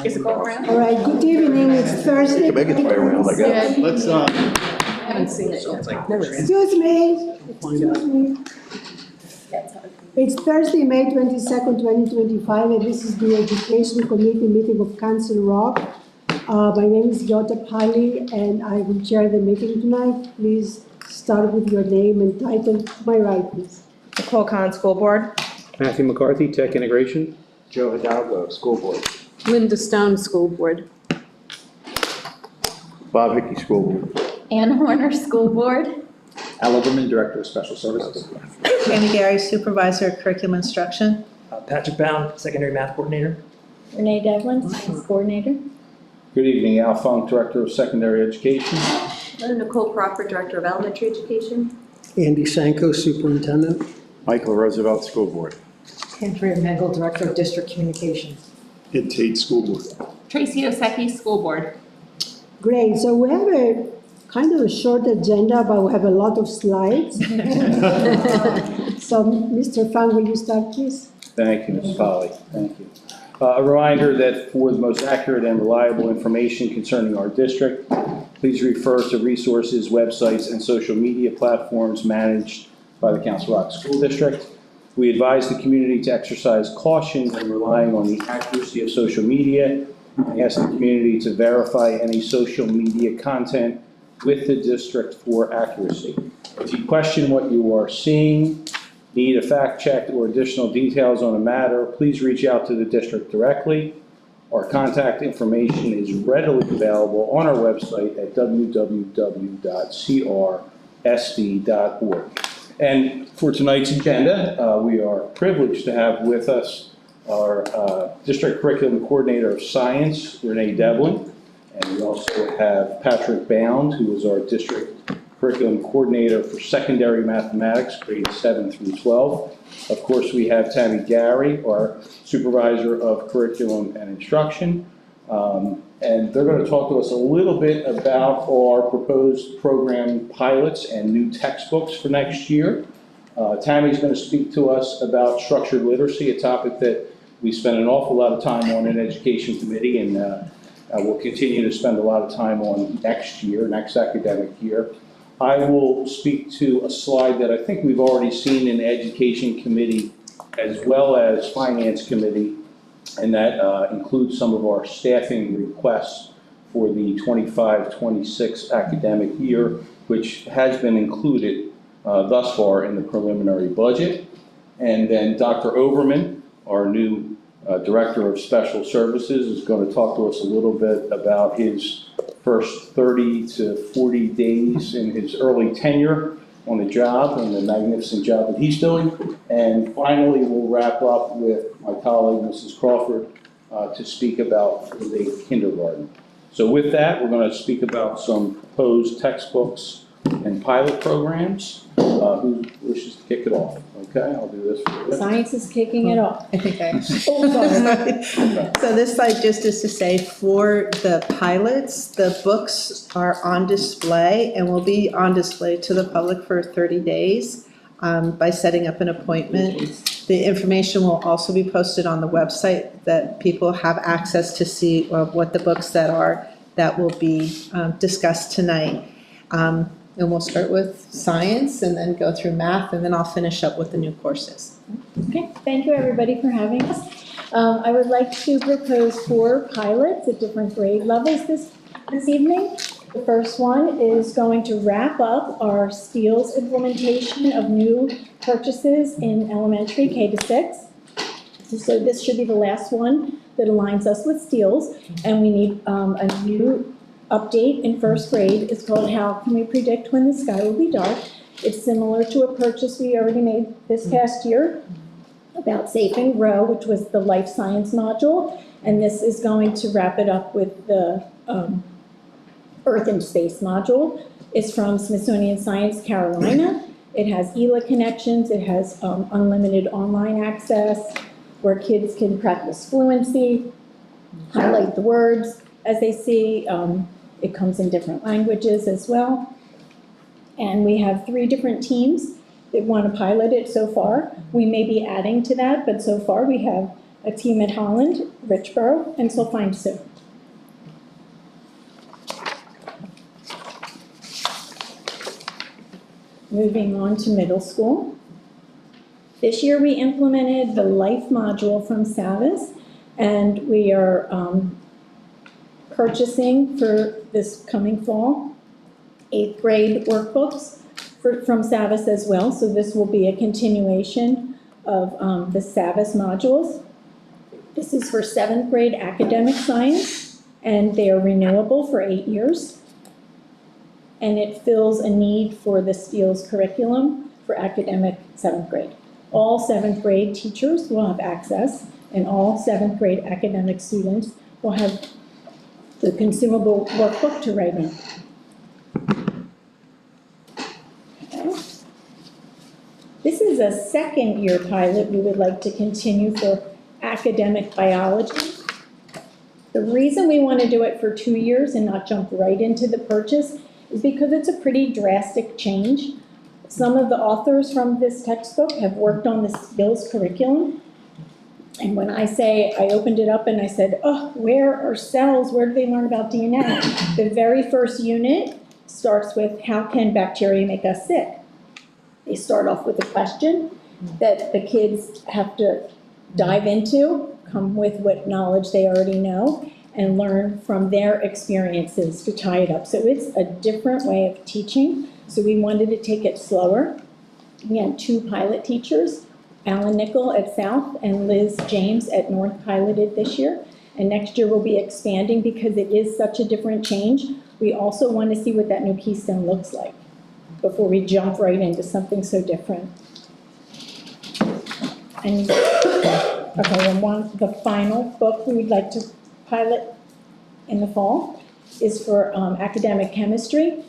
Is it going around? All right, good evening, it's Thursday. Make it way around, I guess. Let's, I haven't seen it yet. Excuse me. It's Thursday, May 22nd, 2025, and this is the Education Committee meeting of Council Rock. My name is Yota Pali, and I will chair the meeting tonight. Please start with your name and title. To my right, please. Nicole Khan, School Board. Matthew McCarthy, Tech Integration. Joe Hidalgo, School Board. Linda Stone, School Board. Bob Hickey, School Board. Ann Horner, School Board. Al Overman, Director of Special Services. Amy Gary, Supervisor, Curriculum Instruction. Patrick Bound, Secondary Math Coordinator. Renee Devlin, Science Coordinator. Good evening, Al Funk, Director of Secondary Education. Nicole Crawford, Director of Elementary Education. Andy Sanko, Superintendent. Michael Roosevelt, School Board. Andrea Mengel, Director of District Communications. Ed Tate, School Board. Tracy Osecki, School Board. Great, so we have a kind of a short agenda, but we have a lot of slides. So, Mr. Fang, will you start, please? Thank you, Ms. Polly. Thank you. A reminder that for the most accurate and reliable information concerning our district, please refer to resources, websites, and social media platforms managed by the Council Rock School District. We advise the community to exercise caution when relying on the accuracy of social media. I ask the community to verify any social media content with the district for accuracy. If you question what you are seeing, need a fact check or additional details on a matter, please reach out to the district directly. Our contact information is readily available on our website at www.crsd.org. And for tonight's agenda, we are privileged to have with us our District Curriculum Coordinator of Science, Renee Devlin. And we also have Patrick Bound, who is our District Curriculum Coordinator for Secondary Mathematics, grades 7 through 12. Of course, we have Tammy Gary, our Supervisor of Curriculum and Instruction. And they're going to talk to us a little bit about our proposed program pilots and new textbooks for next year. Tammy's going to speak to us about structured literacy, a topic that we spend an awful lot of time on in Education Committee, and we'll continue to spend a lot of time on next academic year. I will speak to a slide that I think we've already seen in Education Committee as well as Finance Committee, and that includes some of our staffing requests for the 25-26 academic year, which has been included thus far in the preliminary budget. And then Dr. Overman, our new Director of Special Services, is going to talk to us a little bit about his first 30 to 40 days in his early tenure on the job and the magnificent job that he's doing. And finally, we'll wrap up with my colleague, Mrs. Crawford, to speak about the kindergarten. So with that, we're going to speak about some proposed textbooks and pilot programs. Who wishes to kick it off? Okay, I'll do this for you. Science is kicking it off. I think I. Oh, sorry. So this slide just is to say for the pilots, the books are on display and will be on display to the public for 30 days by setting up an appointment. The information will also be posted on the website that people have access to see what the books that will be discussed tonight. And we'll start with science and then go through math, and then I'll finish up with the new courses. Okay, thank you everybody for having us. I would like to propose 4 pilots at different grade levels this evening. The first one is going to wrap up our STEELS implementation of new purchases in elementary K-6. So this should be the last one that aligns us with STEELS, and we need a new update in first grade. It's called How Can We Predict When the Sky Will Be Dark? It's similar to a purchase we already made this past year about Safe and Grow, which was the life science module, and this is going to wrap it up with the Earth and Space module. It's from Smithsonian Science Carolina. It has ELA connections. It has unlimited online access where kids can practice fluency, highlight the words as they see. It comes in different languages as well. And we have 3 different teams that want to pilot it so far. We may be adding to that, but so far we have a team at Holland, Richborough, and Solfaing Sioux. Moving on to middle school. This year we implemented the life module from Savas, and we are purchasing for this coming fall 8th grade workbooks from Savas as well. So this will be a continuation of the Savas modules. This is for 7th grade academic science, and they are renewable for 8 years. And it fills a need for the STEELS curriculum for academic 7th grade. All 7th grade teachers will have access, and all 7th grade academic students will have the consumable workbook to write in. Okay. This is a second-year pilot we would like to continue for academic biology. The reason we want to do it for 2 years and not jump right into the purchase is because it's a pretty drastic change. Some of the authors from this textbook have worked on the STEELS curriculum. And when I say, I opened it up and I said, oh, where are cells? Where do they learn about DNA? The very first unit starts with, how can bacteria make us sick? They start off with a question that the kids have to dive into, come with what knowledge they already know, and learn from their experiences to tie it up. So it's a different way of teaching. So we wanted to take it slower. We had 2 pilot teachers, Alan Nickel at South and Liz James at North piloted this year. And next year we'll be expanding because it is such a different change. We also want to see what that new Keystone looks like before we jump right into something so different. And okay, and the final book we would like to pilot in the fall is for academic chemistry.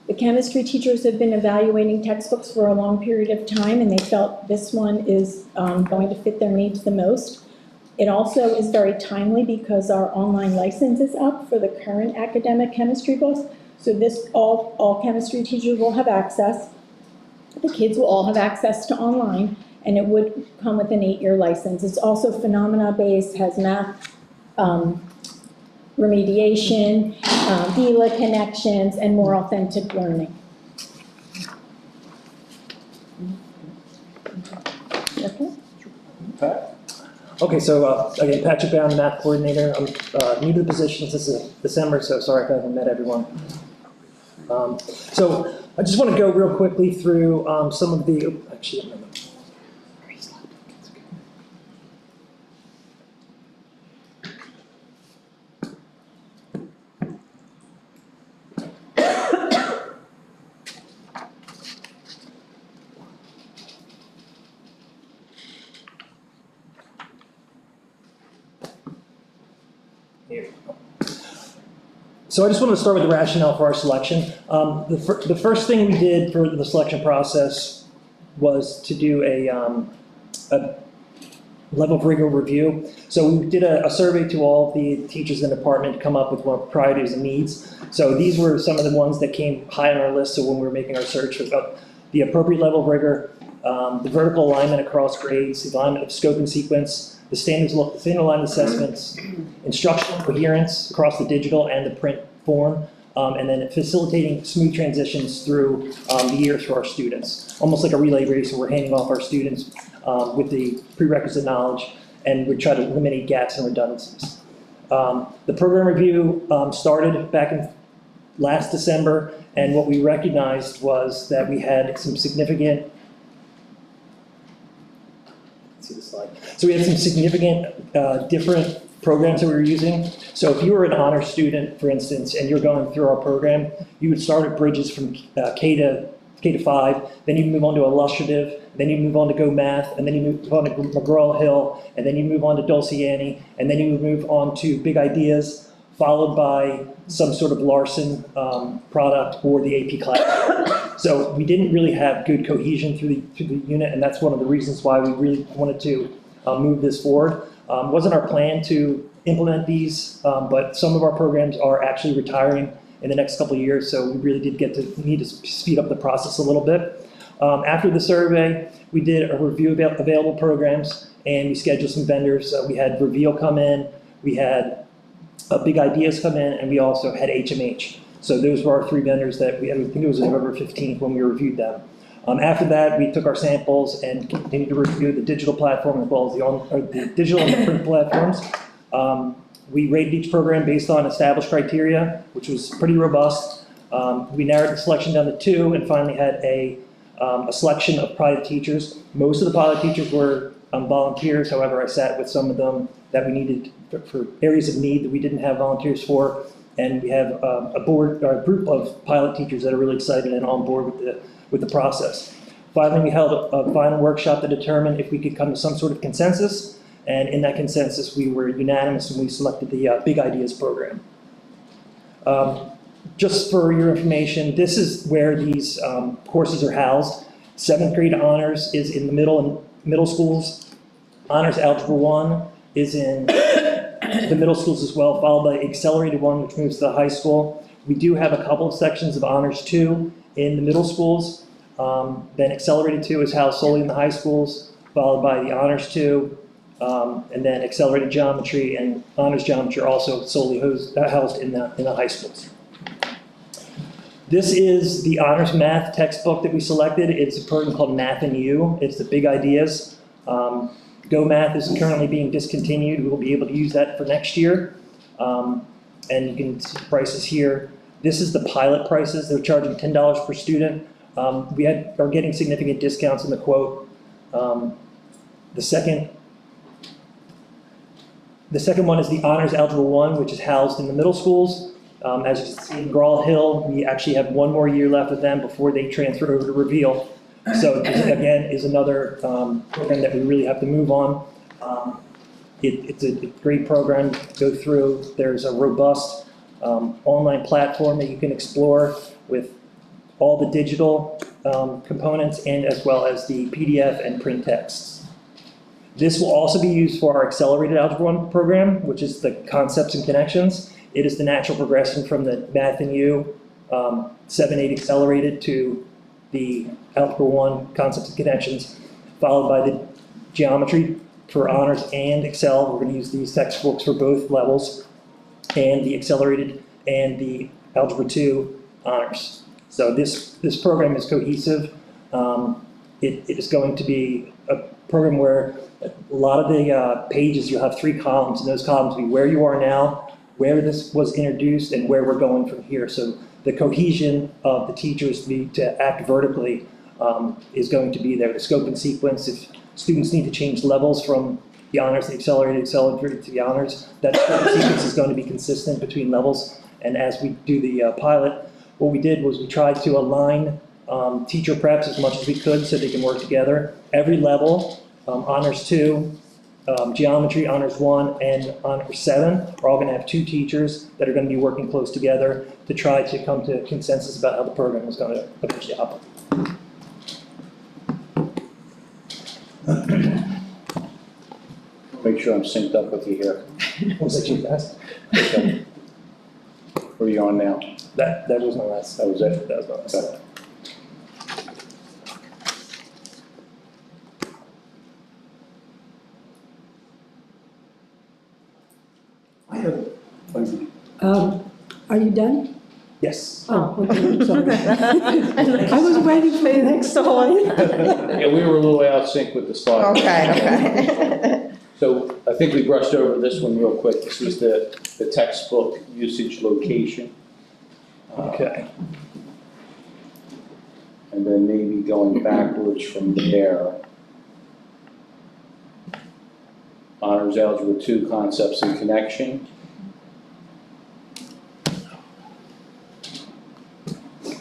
The chemistry teachers have been evaluating textbooks for a long period of time, and they felt this one is going to fit their needs the most. It also is very timely because our online license is up for the current academic chemistry books. So this, all chemistry teachers will have access. The kids will all have access to online, and it would come with an 8-year license. It's also phenomena-based, has math, remediation, VILA connections, and more authentic learning. Okay. Okay, so again, Patrick Brown, the math coordinator. I'm new to the position since December, so sorry if I haven't met everyone. So I just want to go real quickly through some of the, actually, so I just wanted to start with the rationale for our selection. The first thing we did for the selection process was to do a level of rigor review. So we did a survey to all of the teachers in the department to come up with what priorities and needs. So these were some of the ones that came high on our list. So when we were making our search about the appropriate level of rigor, the vertical alignment across grades, the alignment of scope and sequence, the standard aligned assessments, instructional coherence across the digital and the print form, and then facilitating smooth transitions through the year for our students. Almost like a relay race where we're handing off our students with the prerequisite knowledge, and we try to eliminate gaps and redundancies. The program review started back in last December, and what we recognized was that we had some significant, let's see the slide. So we had some significant different programs that we were using. So if you were an honor student, for instance, and you're going through our program, you would start at Bridges from K to 5, then you move on to Illustrative, then you move on to Go Math, and then you move on to McGraw-Hill, and then you move on to Dulciani, and then you move on to Big Ideas, followed by some sort of Larson product or the AP class. So we didn't really have good cohesion through the unit, and that's one of the reasons why we really wanted to move this forward. It wasn't our plan to implement these, but some of our programs are actually retiring in the next couple of years, so we really did need to speed up the process a little bit. After the survey, we did a review of available programs, and we scheduled some vendors. We had Reveal come in, we had Big Ideas come in, and we also had HMH. So those were our 3 vendors that we had, I think it was November 15th when we reviewed them. After that, we took our samples and continued to review the digital platform as well as the digital and the print platforms. We rated each program based on established criteria, which was pretty robust. We narrowed the selection down to 2 and finally had a selection of pilot teachers. Most of the pilot teachers were volunteers. However, I sat with some of them that we needed for areas of need that we didn't have volunteers for. And we have a group of pilot teachers that are really excited and on board with the process. Finally, we held a final workshop to determine if we could come to some sort of consensus. And in that consensus, we were unanimous and we selected the Big Ideas program. Just for your information, this is where these courses are housed. 7th grade honors is in the middle schools. Honors Algebra 1 is in the middle schools as well, followed by Accelerated 1, which moves to the high school. We do have a couple of sections of Honors 2 in the middle schools. Then Accelerated 2 is housed solely in the high schools, followed by the Honors 2, and then Accelerated Geometry and Honors Geometry are also solely housed in the high schools. This is the Honors Math textbook that we selected. It's a program called Math and You. It's the Big Ideas. Go Math is currently being discontinued. We will be able to use that for next year. And you can see prices here. This is the pilot prices. They're charging $10 per student. We are getting significant discounts in the quote. The second one is the Honors Algebra 1, which is housed in the middle schools. As you can see, in Grawl Hill, we actually have 1 more year left with them before they transfer over to Reveal. So this, again, is another program that we really have to move on. It's a great program to go through. There's a robust online platform that you can explore with all the digital components and as well as the PDF and print texts. This will also be used for our Accelerated Algebra 1 program, which is the Concepts and Connections. It is the natural progression from the Math and You 7-8 Accelerated to the Algebra 1 Concepts and Connections, followed by the Geometry for Honors and Excel. We're going to use these textbooks for both levels, and the Accelerated and the Algebra 2 Honors. So this program is cohesive. It is going to be a program where a lot of the pages, you'll have 3 columns, and those columns will be where you are now, where this was introduced, and where we're going from here. So the cohesion of the teachers need to act vertically is going to be there. The scope and sequence, if students need to change levels from the honors, the accelerated to the honors, that scope and sequence is going to be consistent between levels. And as we do the pilot, what we did was we tried to align teacher preps as much as we could so they can work together. Every level, Honors 2, Geometry, Honors 1, and Honors 7 are all going to have 2 teachers that are going to be working close together to try to come to a consensus about how the program is going to eventually operate. Make sure I'm synced up with you here. Was that too fast? Okay. Where are you on now? That was my last. That was it? That was my last. Okay. Are you done? Yes. Oh, okay, I'm sorry. I was waiting for the next one. Yeah, we were a little out of sync with the slide. Okay. So I think we brushed over this one real quick. This was the textbook usage location. Okay. And then maybe going backwards from there. Honors Algebra 2 Concepts and Connection.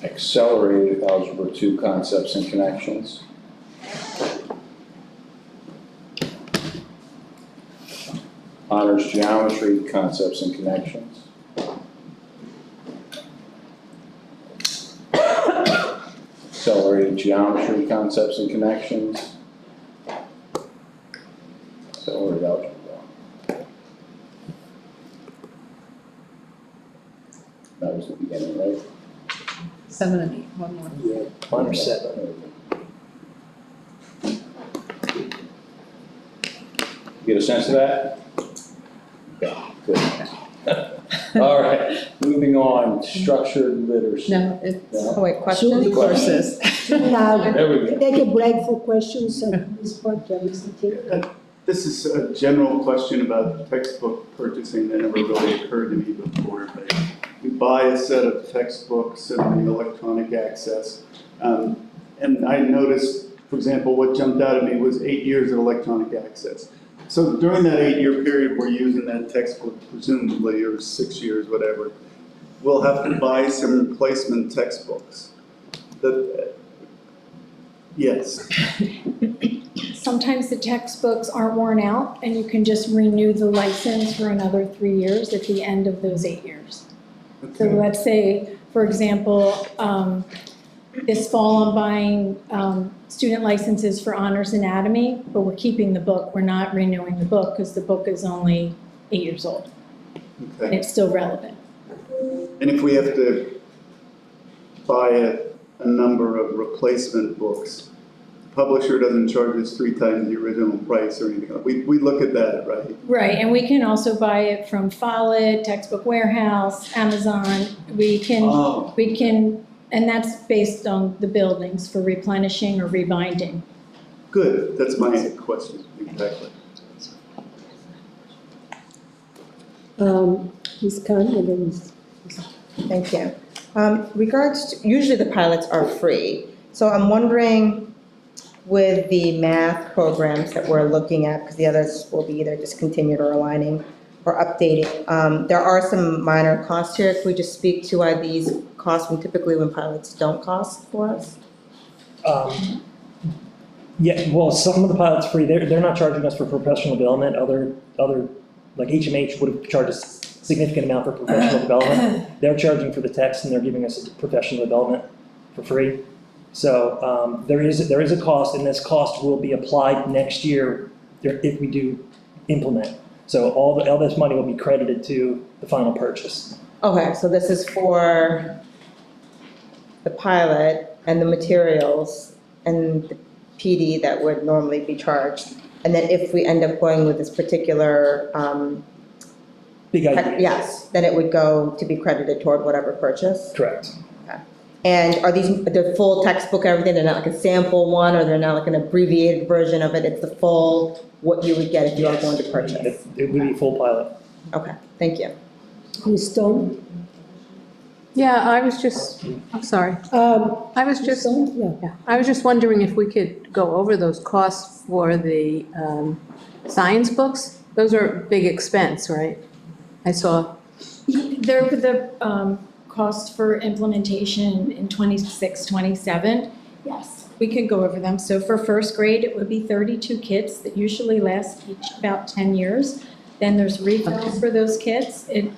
Accelerated Algebra 2 Concepts and Connections. Honors Geometry Concepts and Connections. Accelerated Geometry Concepts and Connections. Accelerated Algebra. That was the beginning, right? 7 and 8, one more. Yeah. Honors 7. Get a sense of that? Yeah, good. All right, moving on, structured literacy. No, it's, No? oh wait, questions? Questions. Now, There we go. take a break for questions at this point, Mr. T. This is a general question about textbook purchasing that never really occurred to me before, but we buy a set of textbooks and the electronic access. And I noticed, for example, what jumped out at me was 8 years of electronic access. So during that 8-year period, we're using that textbook presumably, or 6 years, whatever. We'll have to buy some replacement textbooks. Yes. Sometimes the textbooks aren't worn out, and you can just renew the license for another 3 years at the end of those 8 years. So let's say, for example, this fall I'm buying student licenses for Honors Anatomy, but we're keeping the book. We're not renewing the book because the book is only 8 years old. And Okay. it's still relevant. And if we have to buy a number of replacement books, the publisher doesn't charge us 3 times the original price or anything. We look at that, right? Right, and we can also buy it from Follett, Textbook Warehouse, Amazon. We can, and that's based on the buildings for replenishing or rebinding. Good, that's my question, exactly. Ms. Khan, and then Ms. Thank you. Regards to, usually the pilots are free. So I'm wondering with the math programs that we're looking at, because the others will be either discontinued or aligning or updating, there are some minor costs here. If we just speak to why these costs when typically when pilots don't cost for us? Yeah, well, some of the pilots free, they're not charging us for professional development. Other like HMH would have charged us a significant amount for professional development. They're charging for the text and they're giving us professional development for free. So there is a cost, and this cost will be applied next year if we do implement. So all this money will be credited to the final purchase. Okay, so this is for the pilot and the materials and the PD that would normally be charged. And then if we end up going with this particular, Big idea. yes, then it would go to be credited toward whatever purchase? Correct. And are these the full textbook, everything? They're not like a sample one, or they're not like an abbreviated version of it? It's the full, what you would get if you are going to purchase? It would be full pilot. Okay, thank you. Ms. Stone. Yeah, I was just, I'm sorry. I was just, Stone, yeah. I was just wondering if we could go over those costs for the science books. Those are big expense, right? I saw. They're the cost for implementation in 26, 27. Yes, we could go over them. So for first grade, it would be 32 kits that usually last each about 10 years. Then there's refills for those kits. It's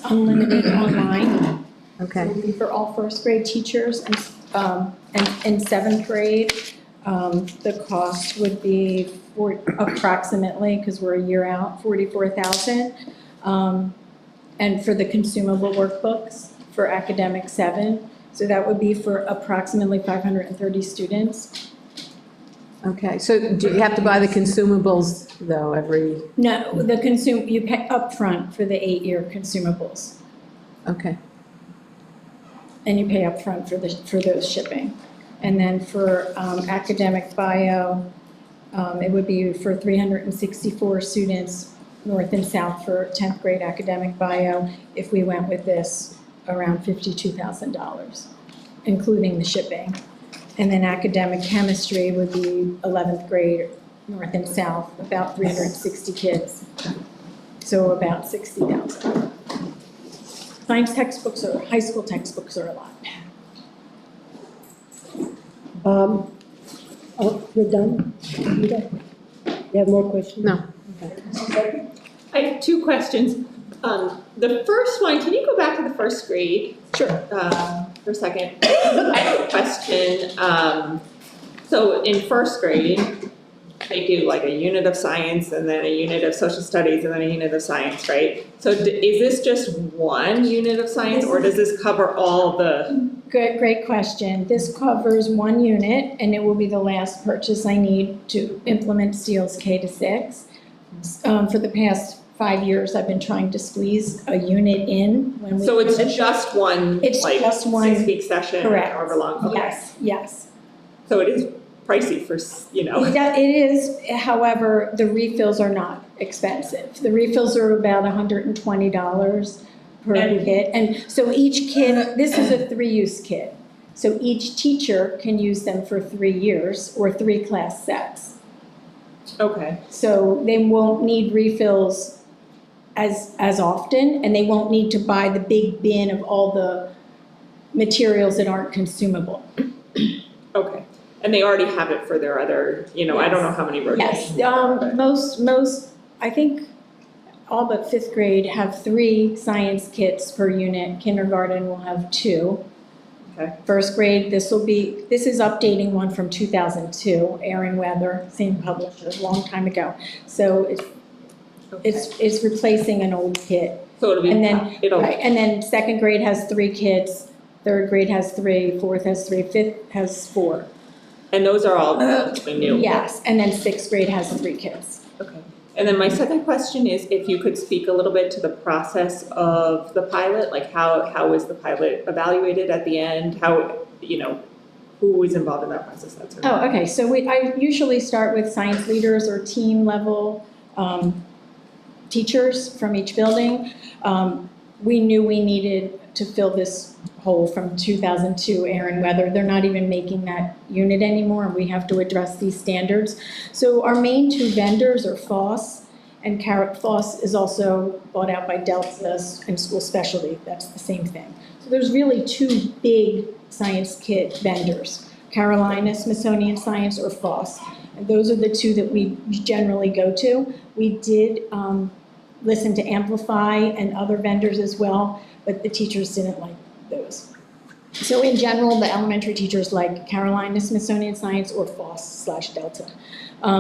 unlimited online. Okay. So it would be for all first grade teachers, and in seventh grade, the cost would be for approximately, because we're a year out, $44,000. And for the consumable workbooks for academic 7, so that would be for approximately 530 students. Okay, so do you have to buy the consumables though every? No, you pay upfront for the 8-year consumables. Okay. And you pay upfront for those shipping. And then for academic bio, it would be for 364 students, north and south, for 10th grade academic bio. If we went with this, around $52,000, including the shipping. And then academic chemistry would be 11th grade, north and south, about 360 kids. So about $60,000. Science textbooks or high school textbooks are a lot. You're done? You done? You have more questions? No. Okay. I have 2 questions. The first one, can you go back to the first grade? Sure. For a second. I have a question. So in first grade, they do like a unit of science and then a unit of social studies and then a unit of science, right? So is this just one unit of science, or does this cover all the? Great question. This covers 1 unit, and it will be the last purchase I need to implement SEALS K-6. For the past 5 years, I've been trying to squeeze a unit in when we. So it's just one, It's like, just one- 6-week session, or Correct. however long? Okay. Yes, yes. So it is pricey for, It is, however, the refills are not expensive. The refills are about $120 per And- kit. And so each kid, this is a 3-use kit. So each teacher can use them for 3 years or 3 class sets. Okay, So they won't need refills as often, and they won't need to buy the big bin of all the materials that aren't consumable. okay. And they already have it for their other, I don't know how many rotations. Yes, most, I think all but 5th grade have 3 science kits per unit. Kindergarten will have 2. Okay. 1st grade, this is updating one from 2002, Aaron Weather, same publisher, a long time ago. So it's replacing an old kit. So it'll be, And then, it'll, right, and then 2nd grade has 3 kits, 3rd grade has 3, 4th has 3, 5th has 4. and those are all relatively new? Yes, and then 6th grade has 3 kits. Okay. And then my second question is if you could speak a little bit to the process of the pilot, like how is the pilot evaluated at the end? How, who is involved in that process? That sort of Oh, okay, so I usually start with science leaders or team level teachers from each building. We knew we needed to fill this hole from 2002 Aaron Weather. They're not even making that unit anymore, and we have to address these standards. So our main 2 vendors are Foss, and Foss is also bought out by Delta and School Specialty. That's the same thing. So there's really 2 big science kit vendors, Carolina Smithsonian Science or Foss. And those are the 2 that we generally go to. We did listen to Amplify and other vendors as well, but the teachers didn't like those. So in general, the elementary teachers like Carolina Smithsonian Science or Foss/Delta.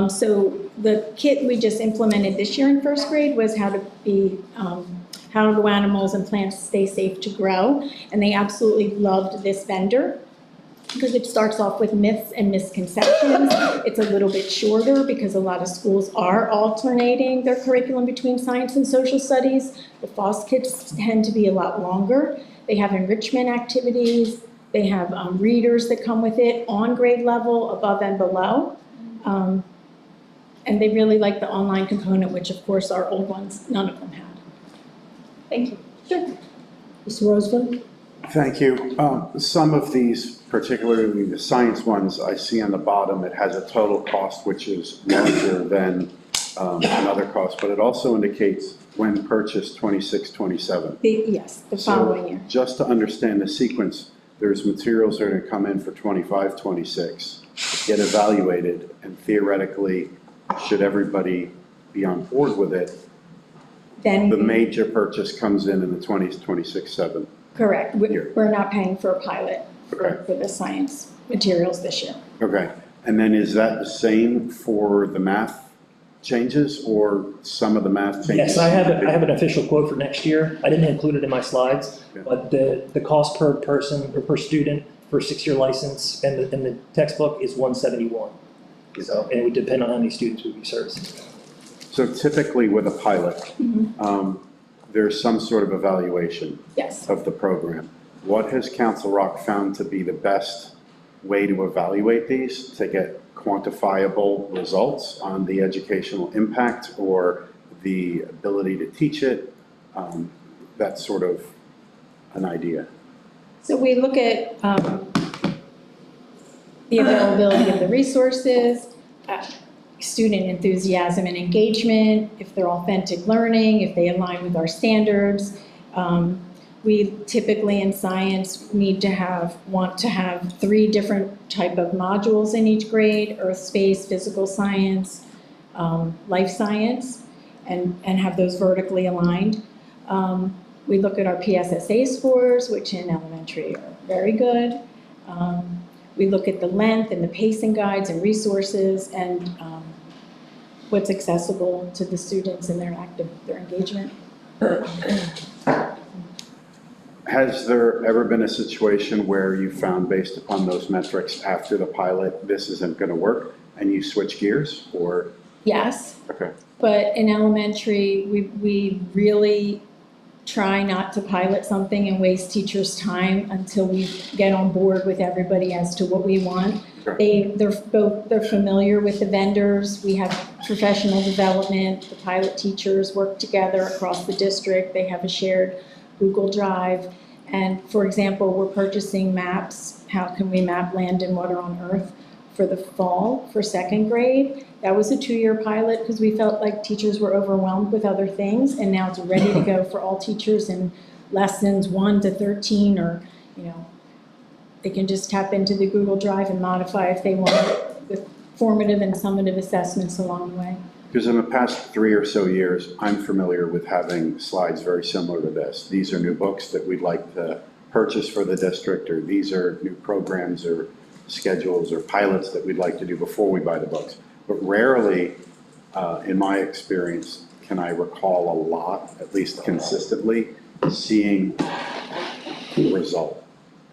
So the kit we just implemented this year in 1st grade was how do animals and plants stay safe to grow. And they absolutely loved this vendor because it starts off with myths and misconceptions. It's a little bit shorter because a lot of schools are alternating their curriculum between science and social studies. The FOSS kits tend to be a lot longer. They have enrichment activities. They have readers that come with it on grade level, above and below. And they really like the online component, which of course our old ones, none of them had. Thank you. Sure. Mr. Roseville? Thank you. Some of these, particularly the science ones, I see on the bottom, it has a total cost which is larger than another cost, but it also indicates when purchased 26, 27. Yes, the following year. So just to understand the sequence, there's materials that are going to come in for 25, 26, get evaluated, and theoretically, should everybody be on board with it, Then the major purchase comes in the 20, 26, 7. correct. Year. We're not paying for a pilot Okay. for the science materials this year. Okay, and then is that the same for the math changes, or some of the math changes? Yes, I have an official quote for next year. I didn't include it in my slides, Okay. but the cost per person or per student for a 6-year license and the textbook is $171. So, and it would depend on how many students we'd be servicing. So typically with a pilot, there's some sort of evaluation Yes. of the program. What has Council Rock found to be the best way to evaluate these, to get quantifiable results on the educational impact or the ability to teach it? That's sort of an idea. So we look at the availability of the resources, student enthusiasm and engagement, if they're authentic learning, if they align with our standards. We typically in science want to have 3 different type of modules in each grade: earth, space, physical science, life science, and have those vertically aligned. We look at our PSSA scores, which in elementary are very good. We look at the length and the pacing guides and resources and what's accessible to the students and their engagement. Has there ever been a situation where you found, based upon those metrics after the pilot, this isn't going to work, and you switch gears? Or yes. Okay. But in elementary, we really try not to pilot something and waste teachers' time until we get on board with everybody as to what we want. They're familiar with the vendors. We have professional development. The pilot teachers work together across the district. They have a shared Google Drive. And for example, we're purchasing maps. How can we map land and water on Earth for the fall for second grade? That was a 2-year pilot because we felt like teachers were overwhelmed with other things, and now it's ready to go for all teachers in lessons 1 to 13, or, they can just tap into the Google Drive and modify if they want, with formative and summative assessments along the way. Because in the past 3 or so years, I'm familiar with having slides very similar to this. These are new books that we'd like to purchase for the district, or these are new programs or schedules or pilots that we'd like to do before we buy the books. But rarely, in my experience, can I recall a lot, at least consistently, seeing the result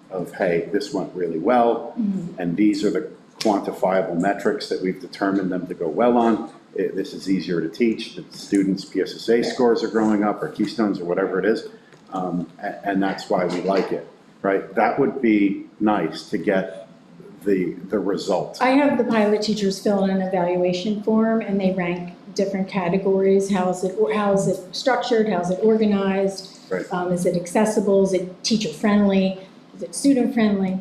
of, hey, this went really well, and these are the quantifiable metrics that we've determined them to go well on. This is easier to teach. The students' PSSA scores are growing up, or Keystones, or whatever it is, and that's why we like it, right? That would be nice to get the result. I have the pilot teachers fill in an evaluation form, and they rank different categories. How is it structured? How is it organized? Right. Is it accessible? Is it teacher-friendly? Is it student-friendly?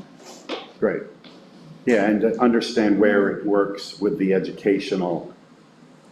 Great. Yeah, and to understand where it works with the educational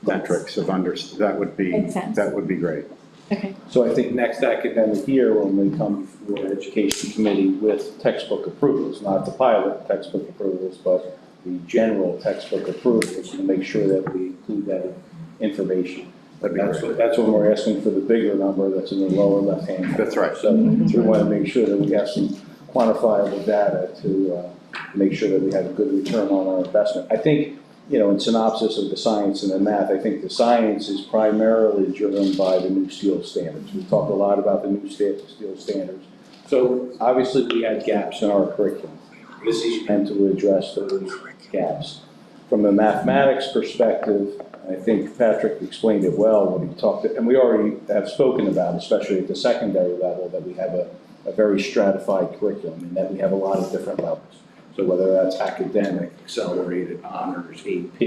metrics of that would be, Makes sense. that would be great. Okay. So I think next academic year, when we come before Education Committee with textbook approvals, not the pilot textbook approvals, but the general textbook approvals, to make sure that we include that information. That'd be great. That's when we're asking for the bigger number that's in the lower left-hand. That's right. So we want to make sure that we have some quantifiable data to make sure that we have a good return on our investment. I think, in synopsis of the science and the math, I think the science is primarily driven by the new STEEL standards. We talked a lot about the new STEEL standards. So obviously we had gaps in our curriculum. This is meant to address those gaps. From a mathematics perspective, I think Patrick explained it well when he talked, and we already have spoken about, especially at the secondary level, that we have a very stratified curriculum, and that we have a lot of different levels. So whether that's academic, accelerated, honors, AP,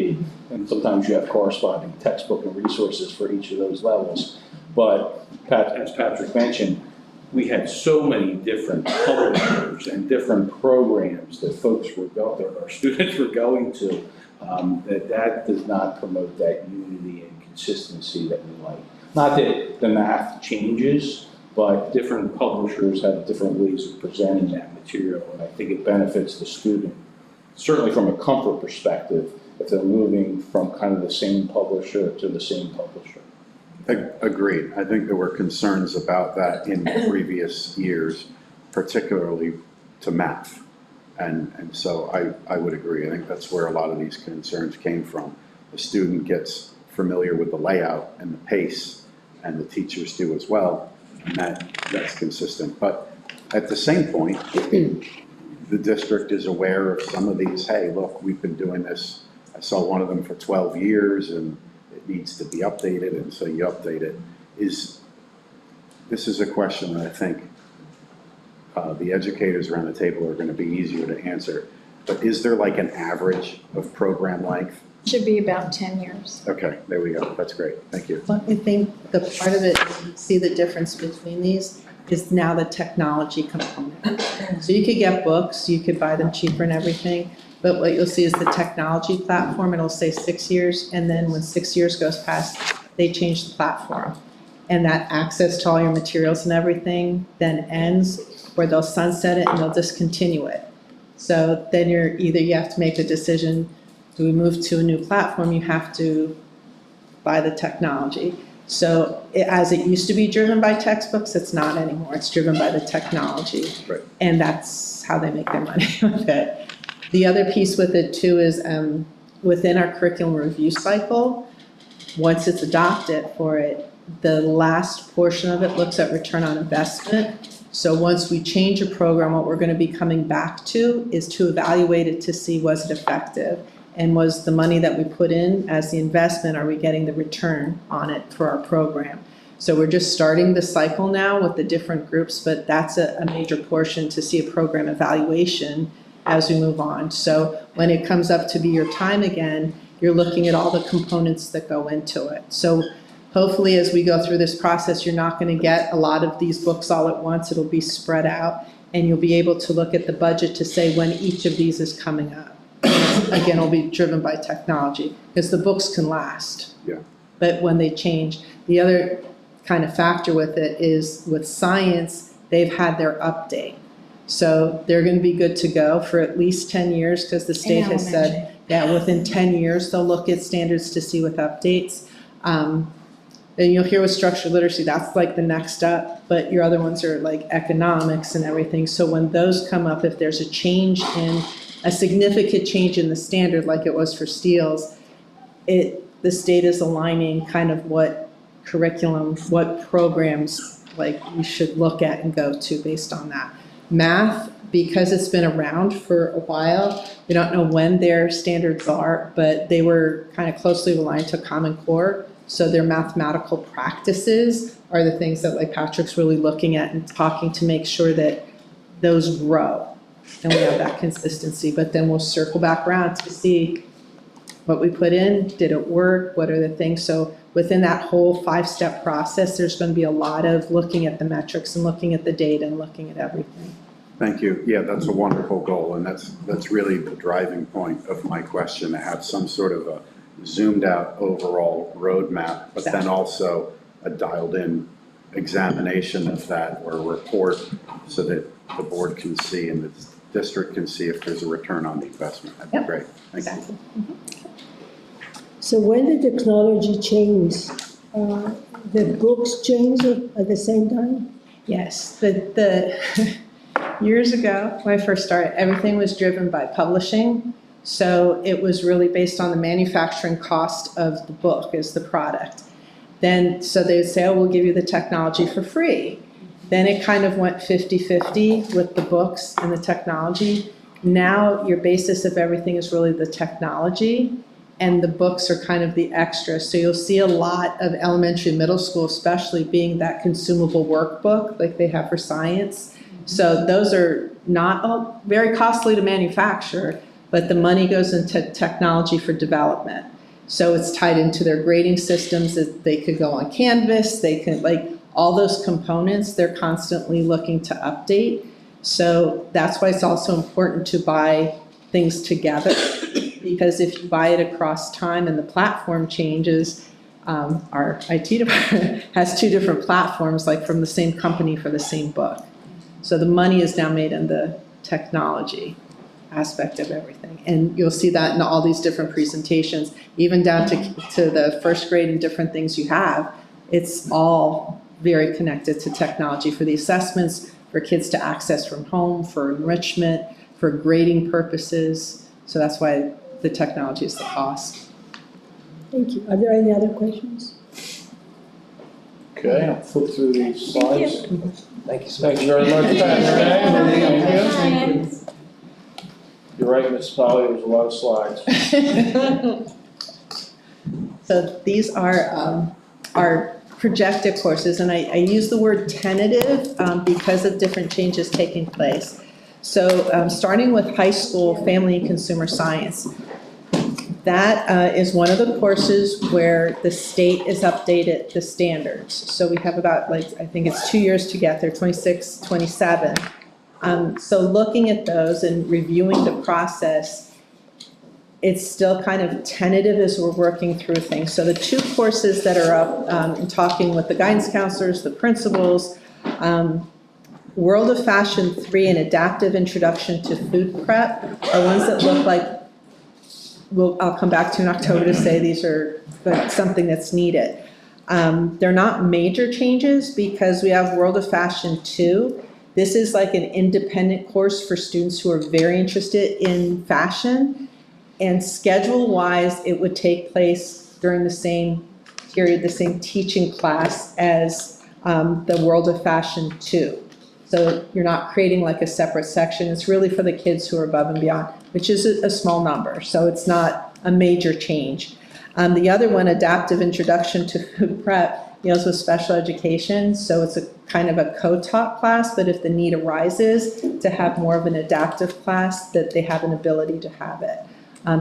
and sometimes you have corresponding textbook and resources for each of those levels. But as Patrick mentioned, we had so many different publishers and different programs that our students were going to, that does not promote that unity and consistency that we like. Not that the math changes, but different publishers have different ways of presenting that material, and I think it benefits the student, certainly from a comfort perspective, if they're moving from kind of the same publisher to the same publisher. Agreed. I think there were concerns about that in previous years, particularly to math. And so I would agree. I think that's where a lot of these concerns came from. The student gets familiar with the layout and the pace, and the teachers do as well, and that's consistent. But at the same point, the district is aware of some of these, hey, look, we've been doing this. I saw one of them for 12 years, and it needs to be updated, and so you update it. This is a question that I think the educators around the table are going to be easier to answer. But is there like an average of program length? Should be about 10 years. Okay, there we go. That's great. Thank you. Well, I think the part of it, see the difference between these, is now the technology component. So you could get books, you could buy them cheaper and everything, but what you'll see is the technology platform, it'll say 6 years, and then when 6 years goes past, they change the platform. And that access to all your materials and everything then ends, where they'll sunset it and they'll discontinue it. So then you have to make the decision, do we move to a new platform? You have to buy the technology. So as it used to be driven by textbooks, it's not anymore. It's driven by the technology. Right. And that's how they make their money with it. The other piece with it too is within our curriculum review cycle, once it's adopted for it, the last portion of it looks at return on investment. So once we change a program, what we're going to be coming back to is to evaluate it to see was it effective. And was the money that we put in as the investment, are we getting the return on it for our program? So we're just starting the cycle now with the different groups, but that's a major portion to see a program evaluation as we move on. So when it comes up to be your time again, you're looking at all the components that go into it. So hopefully as we go through this process, you're not going to get a lot of these books all at once. It'll be spread out, and you'll be able to look at the budget to say when each of these is coming up. Again, it'll be driven by technology, because the books can last. Yeah. But when they change, the other kind of factor with it is with science, they've had their update. So they're going to be good to go for at least 10 years, because the state has said, yeah, within 10 years, they'll look at standards to see with updates. Then you'll hear with structured literacy, that's like the next up, but your other ones are like economics and everything. So when those come up, if there's a significant change in the standard like it was for STEELS, the state is aligning kind of what curriculum, what programs like we should look at and go to based on that. Math, because it's been around for a while, we don't know when their standards are, but they were kind of closely aligned to Common Core. So their mathematical practices are the things that like Patrick's really looking at and talking to make sure that those grow and we have that consistency. But then we'll circle back around to see what we put in, did it work, what are the things. So within that whole 5-step process, there's going to be a lot of looking at the metrics and looking at the data and looking at everything. Thank you. Yeah, that's a wonderful goal, and that's really the driving point of my question, to have some sort of a zoomed out overall roadmap, but then also a dialed in examination of that or a report so that the board can see and the district can see if there's a return on the investment. That'd be great. Thank you. So when the technology changes, the books change at the same time? Yes, the years ago, when I first started, everything was driven by publishing. So it was really based on the manufacturing cost of the book as the product. Then, so they would say, oh, we'll give you the technology for free. Then it kind of went 50-50 with the books and the technology. Now your basis of everything is really the technology, and the books are kind of the extra. So you'll see a lot of elementary and middle school, especially being that consumable workbook like they have for science. So those are not very costly to manufacture, but the money goes into technology for development. So it's tied into their grading systems that they could go on Canvas, they can like all those components, they're constantly looking to update. So that's why it's also important to buy things together, because if you buy it across time and the platform changes, our IT department has 2 different platforms, like from the same company for the same book. So the money is now made in the technology aspect of everything. And you'll see that in all these different presentations, even down to the first grade and different things you have. It's all very connected to technology for the assessments, for kids to access from home, for enrichment, for grading purposes. So that's why the technology is the cost. Thank you. Are there any other questions? Okay, I'll flip through these slides. Thank you so Thank much. you very much, Pat. Thank you. You're right, Ms. Polly, there's a lot of slides. So these are our projected courses, and I use the word tentative because of different changes taking place. So starting with high school, family and consumer science. That is one of the courses where the state is updated the standards. So we have about, like, I think it's 2 years to get there, 26, 27. So looking at those and reviewing the process, it's still kind of tentative as we're working through things. So the 2 courses that are up, and talking with the guidance counselors, the principals, World of Fashion 3 and Adaptive Introduction to Food Prep are ones that look like, I'll come back to in October to say these are something that's needed. They're not major changes because we have World of Fashion 2. This is like an independent course for students who are very interested in fashion. And schedule-wise, it would take place during the same period, the same teaching class as the World of Fashion 2. So you're not creating like a separate section. It's really for the kids who are above and beyond. which is a small number, so it's not a major change. The other one, Adaptive Introduction to Food Prep, deals with special education, so it's a kind of a co-taught class, but if the need arises to have more of an adaptive class, that they have an ability to have it.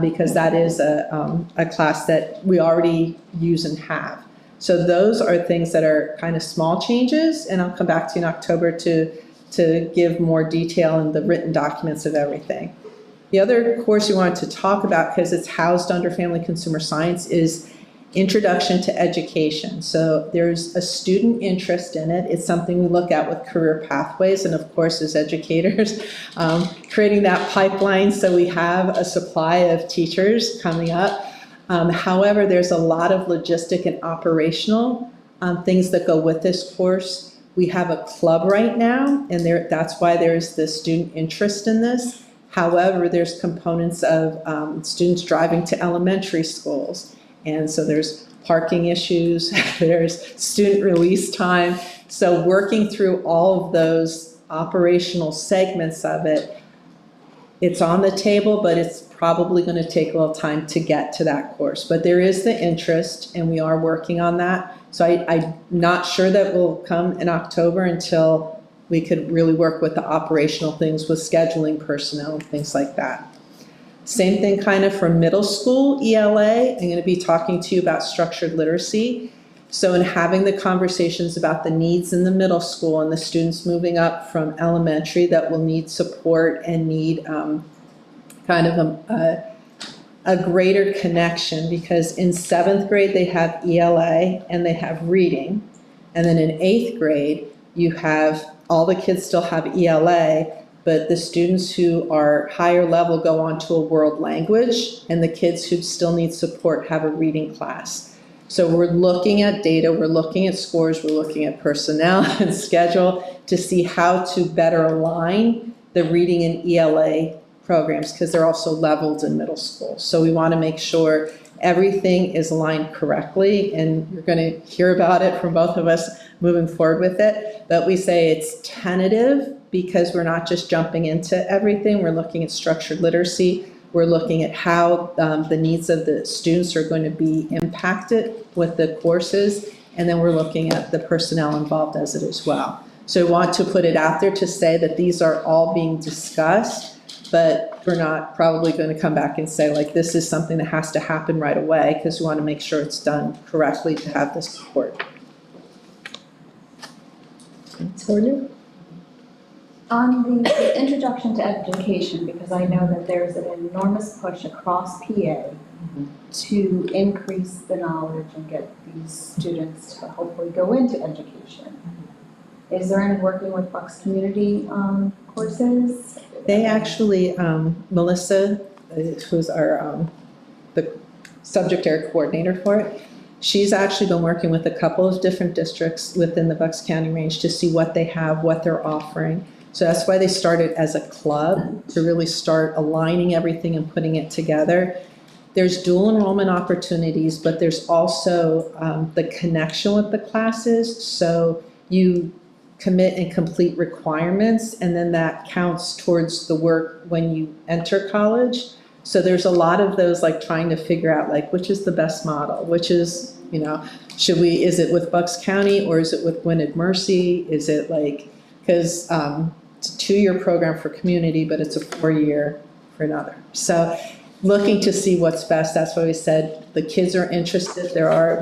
Because that is a class that we already use and have. So those are things that are kind of small changes, and I'll come back to you in October to give more detail in the written documents of everything. The other course we wanted to talk about, because it's housed under Family Consumer Science, is Introduction to Education. So there's a student interest in it. It's something we look at with career pathways, and of course as educators, creating that pipeline so we have a supply of teachers coming up. However, there's a lot of logistic and operational things that go with this course. We have a club right now, and that's why there's the student interest in this. However, there's components of students driving to elementary schools. And so there's parking issues, there's student release time. So working through all of those operational segments of it, it's on the table, but it's probably going to take a little time to get to that course. But there is the interest, and we are working on that. So I'm not sure that will come in October until we could really work with the operational things with scheduling personnel and things like that. Same thing kind of for middle school ELA. I'm going to be talking to you about structured literacy. So in having the conversations about the needs in the middle school and the students moving up from elementary that will need support and need kind of a greater connection, because in 7th grade they have ELA and they have reading. And then in 8th grade, you have, all the kids still have ELA, but the students who are higher level go on to a world language, and the kids who still need support have a reading class. So we're looking at data, we're looking at scores, we're looking at personnel and schedule to see how to better align the reading and ELA programs, because they're also leveled in middle school. So we want to make sure everything is aligned correctly, and you're going to hear about it from both of us moving forward with it. But we say it's tentative because we're not just jumping into everything. We're looking at structured literacy. We're looking at how the needs of the students are going to be impacted with the courses. And then we're looking at the personnel involved as it as well. So we want to put it out there to say that these are all being discussed, but we're not probably going to come back and say, like, this is something that has to happen right away, because we want to make sure it's done correctly to have the support. Sonia? On the introduction to education, because I know that there's an enormous push across PA to increase the knowledge and get these students to hopefully go into education. Is there any working with Bucks Community courses? They actually, Melissa, who's our the subject area coordinator for it, she's actually been working with a couple of different districts within the Bucks County range to see what they have, what they're offering. So that's why they started as a club, to really start aligning everything and putting it together. There's dual enrollment opportunities, but there's also the connection with the classes. So you commit and complete requirements, and then that counts towards the work when you enter college. So there's a lot of those, like trying to figure out, like, which is the best model, which is, you know, is it with Bucks County or is it with Gwynedd Mercy? Is it like, because it's a 2-year program for community, but it's a 4-year for another. So looking to see what's best. That's why we said the kids are interested.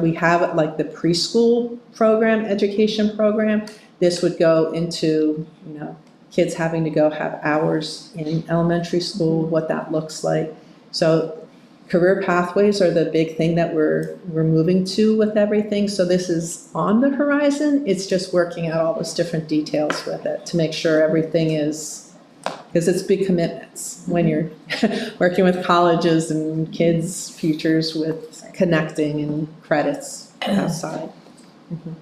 We have like the preschool program, education program. This would go into, you know, kids having to go have hours in elementary school, what that looks like. So career pathways are the big thing that we're moving to with everything. So this is on the horizon. It's just working out all those different details with it to make sure everything is, because it's big commitments when you're working with colleges and kids' futures with connecting and credits outside. Mm-hmm.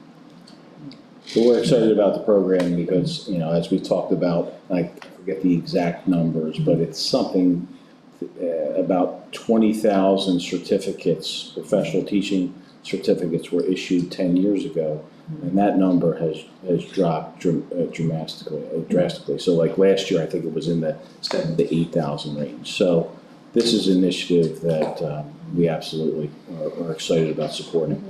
But we're excited about the program because, you know, as we talked about, I forget the exact numbers, but it's something about 20,000 certificates, professional teaching certificates were issued 10 years ago, and that number has dropped drastically. So like last year, I think it was in the 7,000 to 8,000 range. So this is an initiative that we absolutely are excited about supporting.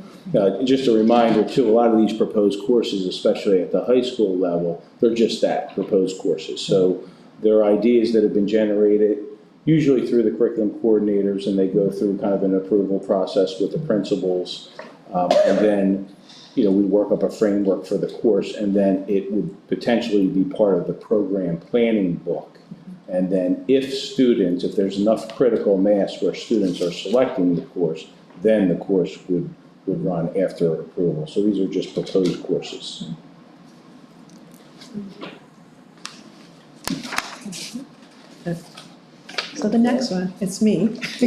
Just a reminder too, a lot of these proposed courses, especially at the high school level, they're just that, proposed courses. So there are ideas that have been generated, usually through the curriculum coordinators, and they go through kind of an approval process with the principals. And then, we work up a framework for the course, and then it would potentially be part of the program planning book. And then if there's enough critical mass where students are selecting the course, then the course would run after approval. So these are just proposed courses. So the next one, it's me. So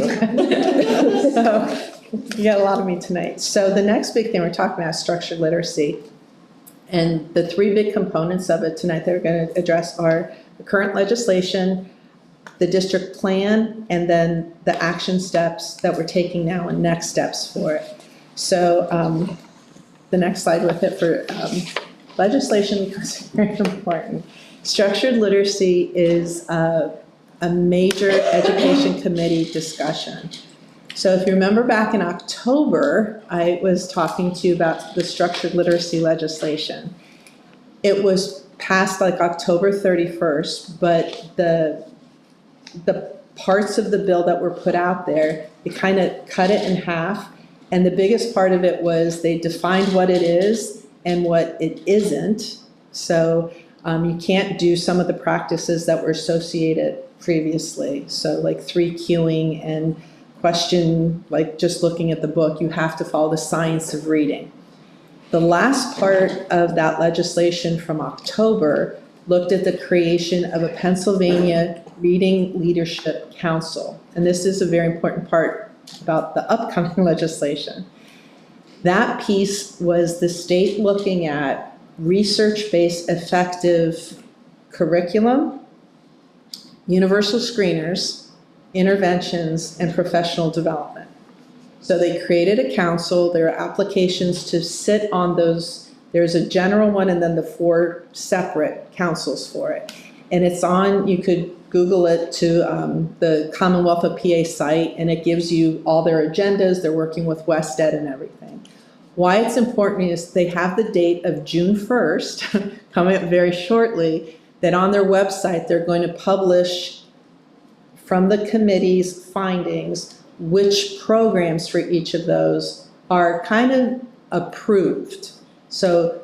you got a lot of me tonight. So the next big thing we're talking about is structured literacy. And the three big components of it tonight that we're going to address are the current legislation, the district plan, and then the action steps that we're taking now and next steps for it. So the next slide with it for legislation becomes very important. Structured literacy is a major education committee discussion. So if you remember back in October, I was talking to you about the structured literacy legislation. It was passed like October 31st, but the parts of the bill that were put out there, it kind of cut it in half. And the biggest part of it was they defined what it is and what it isn't. So you can't do some of the practices that were associated previously. So like 3Qing and question, like just looking at the book, you have to follow the science of reading. The last part of that legislation from October looked at the creation of a Pennsylvania Reading Leadership Council. And this is a very important part about the upcoming legislation. That piece was the state looking at research-based effective curriculum, universal screeners, interventions, and professional development. So they created a council. There are applications to sit on those. There's a general one and then the 4 separate councils for it. And it's on, you could Google it to the Commonwealth of PA site, and it gives you all their agendas. They're working with WestEd and everything. Why it's important is they have the date of June 1st, coming up very shortly, that on their website they're going to publish from the committee's findings which programs for each of those are kind of approved. So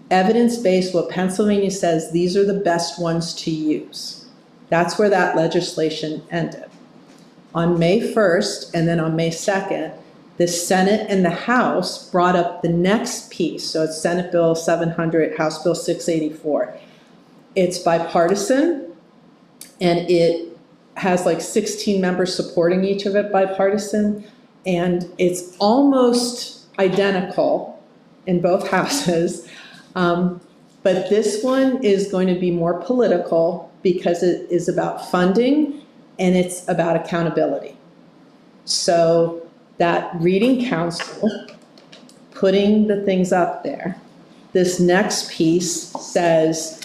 evidence-based, what Pennsylvania says, these are the best ones to use. That's where that legislation ended. On May 1st and then on May 2nd, the Senate and the House brought up the next piece. So it's Senate Bill 700, House Bill 684. It's bipartisan, and it has like 16 members supporting each of it bipartisan, and it's almost identical in both houses. But this one is going to be more political because it is about funding and it's about accountability. So that reading council, putting the things up there, this next piece says,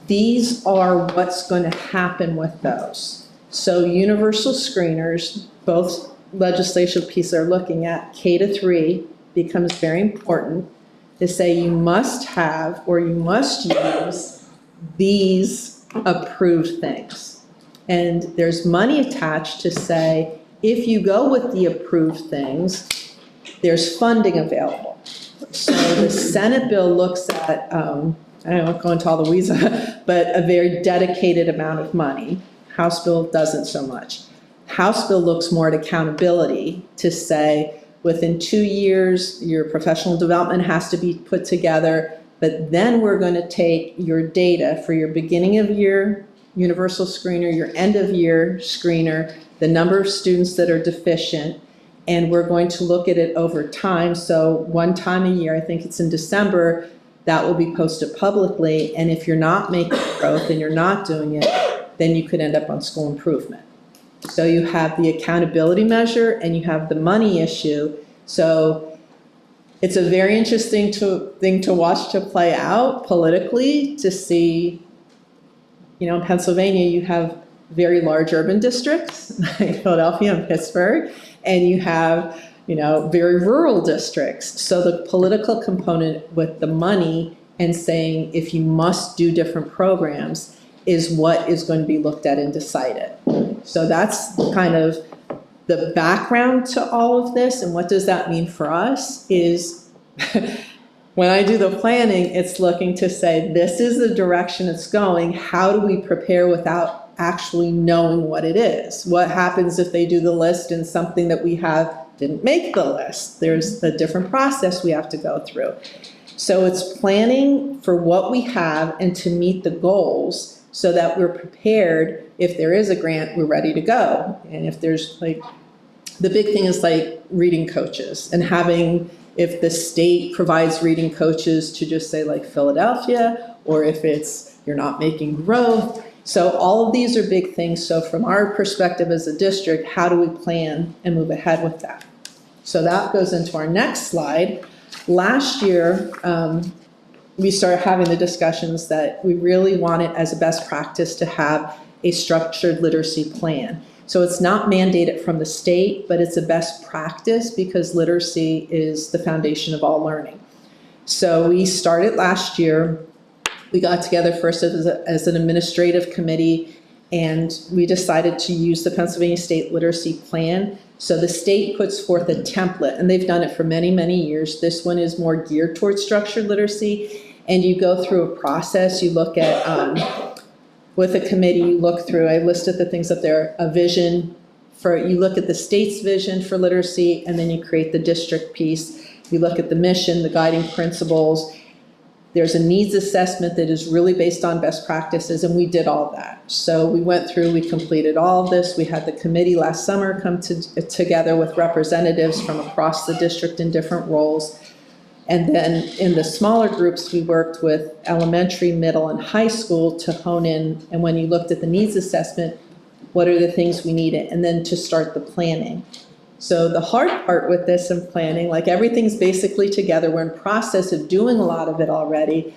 these are what's going to happen with those. So universal screeners, both legislative pieces are looking at, K-3 becomes very important to say you must have or you must use these approved things. And there's money attached to say, if you go with the approved things, there's funding available. So the Senate bill looks at, I won't go into all the weeds, but a very dedicated amount of money. House bill doesn't so much. House bill looks more at accountability to say, within 2 years, your professional development has to be put together, but then we're going to take your data for your beginning of year universal screener, your end of year screener, the number of students that are deficient, and we're going to look at it over time. So one time a year, I think it's in December, that will be posted publicly, and if you're not making growth and you're not doing it, then you could end up on school improvement. So you have the accountability measure and you have the money issue. So it's a very interesting thing to watch to play out politically, to see, in Pennsylvania, you have very large urban districts, like Philadelphia and Pittsburgh, and you have, very rural districts. So the political component with the money and saying if you must do different programs is what is going to be looked at and decided. So that's kind of the background to all of this. And what does that mean for us is when I do the planning, it's looking to say, this is the direction it's going. How do we prepare without actually knowing what it is? What happens if they do the list and something that we have didn't make the list? There's a different process we have to go through. So it's planning for what we have and to meet the goals so that we're prepared. If there is a grant, we're ready to go. And if there's the big thing is reading coaches and having, if the state provides reading coaches to just say Philadelphia, or if it's you're not making growth. So all of these are big things. So from our perspective as a district, how do we plan and move ahead with that? So that goes into our next slide. Last year, we started having the discussions that we really wanted as a best practice to have a structured literacy plan. So it's not mandated from the state, but it's a best practice because literacy is the foundation of all learning. So we started last year. We got together first as an administrative committee, and we decided to use the Pennsylvania State Literacy Plan. So the state puts forth a template, and they've done it for many, many years. This one is more geared towards structured literacy, and you go through a process. You look at, with a committee, you look through, I listed the things up there, a vision you look at the state's vision for literacy, and then you create the district piece. You look at the mission, the guiding principles. There's a needs assessment that is really based on best practices, and we did all that. So we went through, we completed all of this. We had the committee last summer come together with representatives from across the district in different roles. And then in the smaller groups, we worked with elementary, middle, and high school to hone in. And when you looked at the needs assessment, what are the things we needed? And then to start the planning. So the hard part with this and planning, everything's basically together. We're in process of doing a lot of it already,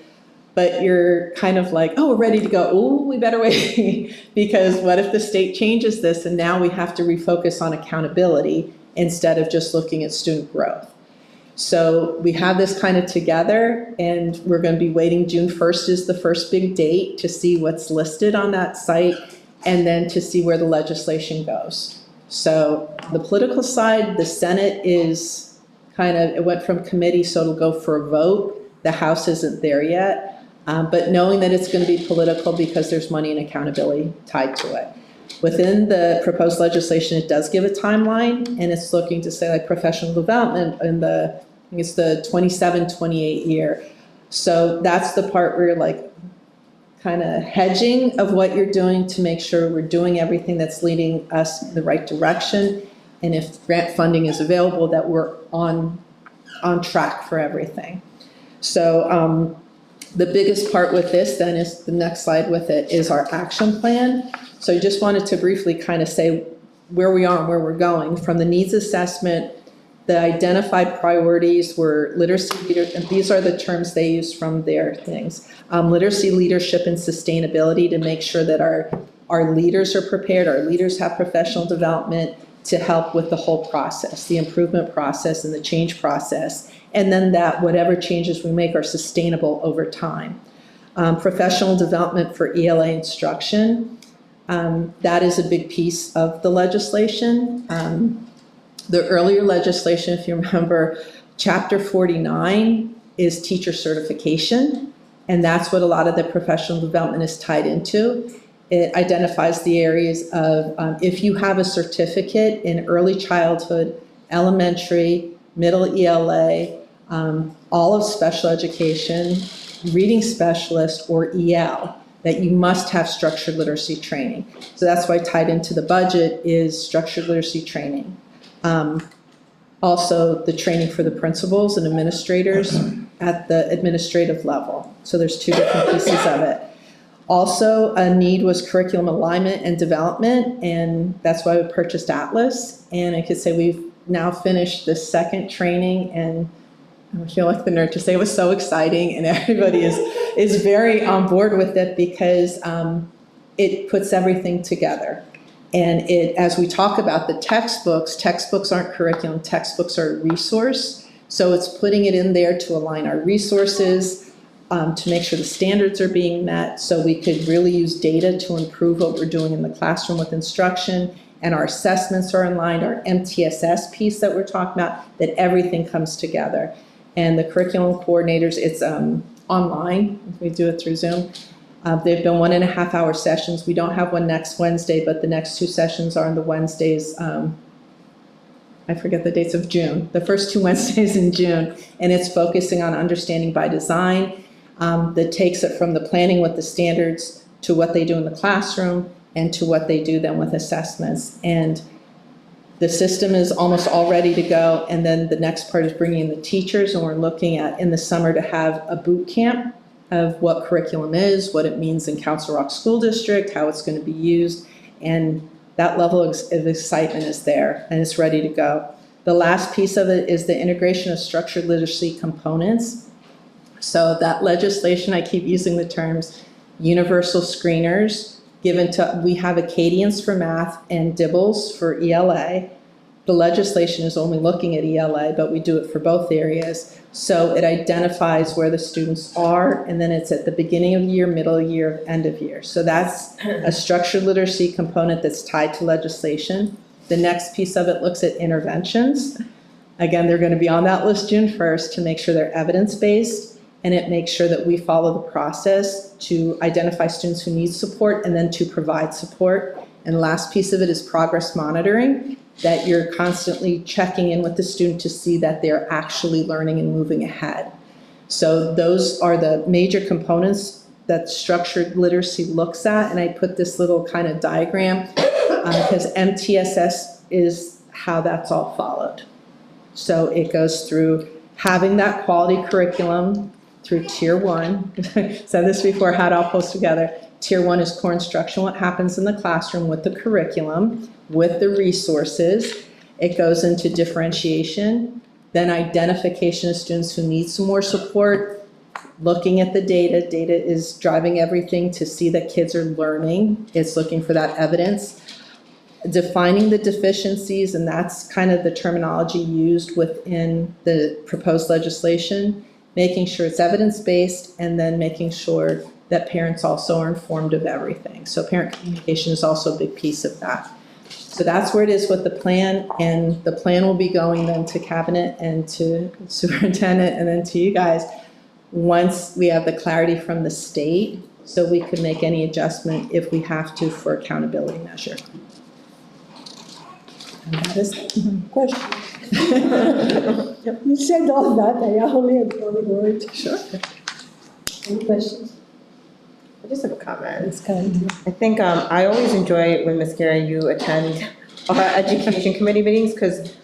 but you're kind of oh, we're ready to go. Oh, we better wait because what if the state changes this and now we have to refocus on accountability instead of just looking at student growth. So we have this kind of together, and we're going to be waiting. June 1st is the first big date to see what's listed on that site and then to see where the legislation goes. So the political side, the Senate is it went from committee, so it'll go for a vote. The House isn't there yet, but knowing that it's going to be political because there's money and accountability tied to it. Within the proposed legislation, it does give a timeline, and it's looking to say professional development in I think it's the 27-28 year. So that's the part where you're kind of hedging of what you're doing to make sure we're doing everything that's leading us in the right direction. And if grant funding is available, that we're on track for everything. So the biggest part with this then is the next slide with it is our action plan. So I just wanted to briefly kind of say where we are and where we're going. From the needs assessment, the identified priorities were literacy leader, and these are the terms they use from their things. Literacy, leadership, and sustainability, to make sure that our leaders are prepared, our leaders have professional development to help with the whole process, the improvement process and the change process, and then that whatever changes we make are sustainable over time. Professional development for ELA instruction, that is a big piece of the legislation. The earlier legislation, if you remember, Chapter 49 is teacher certification, and that's what a lot of the professional development is tied into. It identifies the areas of if you have a certificate in early childhood, elementary, middle ELA, all of special education, reading specialist, or EL, that you must have structured literacy training. So that's why tied into the budget is structured literacy training. Also, the training for the principals and administrators at the administrative level. So there's two different pieces of it. Also, a need was curriculum alignment and development, and that's why we purchased Atlas. And I could say we've now finished the second training, and I feel like the nerd to say it was so exciting, and everybody is very on board with it because it puts everything together. And as we talk about the textbooks aren't curriculum, textbooks are a resource. So it's putting it in there to align our resources, to make sure the standards are being met, so we could really use data to improve what we're doing in the classroom with instruction, and our assessments are in line, our MTSS piece that we're talking about, that everything comes together. And the curriculum coordinators, it's online, we do it through Zoom. They've been 1.5 hour sessions. We don't have one next Wednesday, but the next 2 sessions are on the Wednesdays, I forget the dates of June, the first 2 Wednesdays in June, and it's focusing on understanding by design, that takes it from the planning with the standards to what they do in the classroom and to what they do then with assessments. And the system is almost all ready to go, and then the next part is bringing in the teachers, and we're looking at in the summer to have a boot camp of what curriculum is, what it means in Council Rock School District, how it's going to be used, and that level of excitement is there, and it's ready to go. The last piece of it is the integration of structured literacy components. So that legislation, I keep using the terms, universal screeners, we have Acadians for math and Dibbles for ELA. The legislation is only looking at ELA, but we do it for both areas. So it identifies where the students are, and then it's at the beginning of the year, middle of the year, end of year. So that's a structured literacy component that's tied to legislation. The next piece of it looks at interventions. Again, they're going to be on that list June 1st to make sure they're evidence-based, and it makes sure that we follow the process to identify students who need support and then to provide support. And the last piece of it is progress monitoring, that you're constantly checking in with the student to see that they're actually learning and moving ahead. So those are the major components that structured literacy looks at, and I put this little kind of diagram because MTSS is how that's all followed. So it goes through having that quality curriculum through Tier 1. Said this before, how it all pulls together. Tier 1 is core instruction, what happens in the classroom with the curriculum, with the resources. It goes into differentiation, then identification of students who need some more support, looking at the data. Data is driving everything to see that kids are learning. It's looking for that evidence. Defining the deficiencies, and that's kind of the terminology used within the proposed legislation, making sure it's evidence-based, and then making sure that parents also are informed of everything. So parent communication is also a big piece of that. So that's where it is with the plan, and the plan will be going then to cabinet and to superintendent and then to you guys once we have the clarity from the state, so we can make any adjustment if we have to for accountability measure. And that is the question. You said all that, I only had one word. Sure. Any questions? I just have a comment. It's kind of. I think I always enjoy when, Ms. Gary, you attend our education committee meetings, because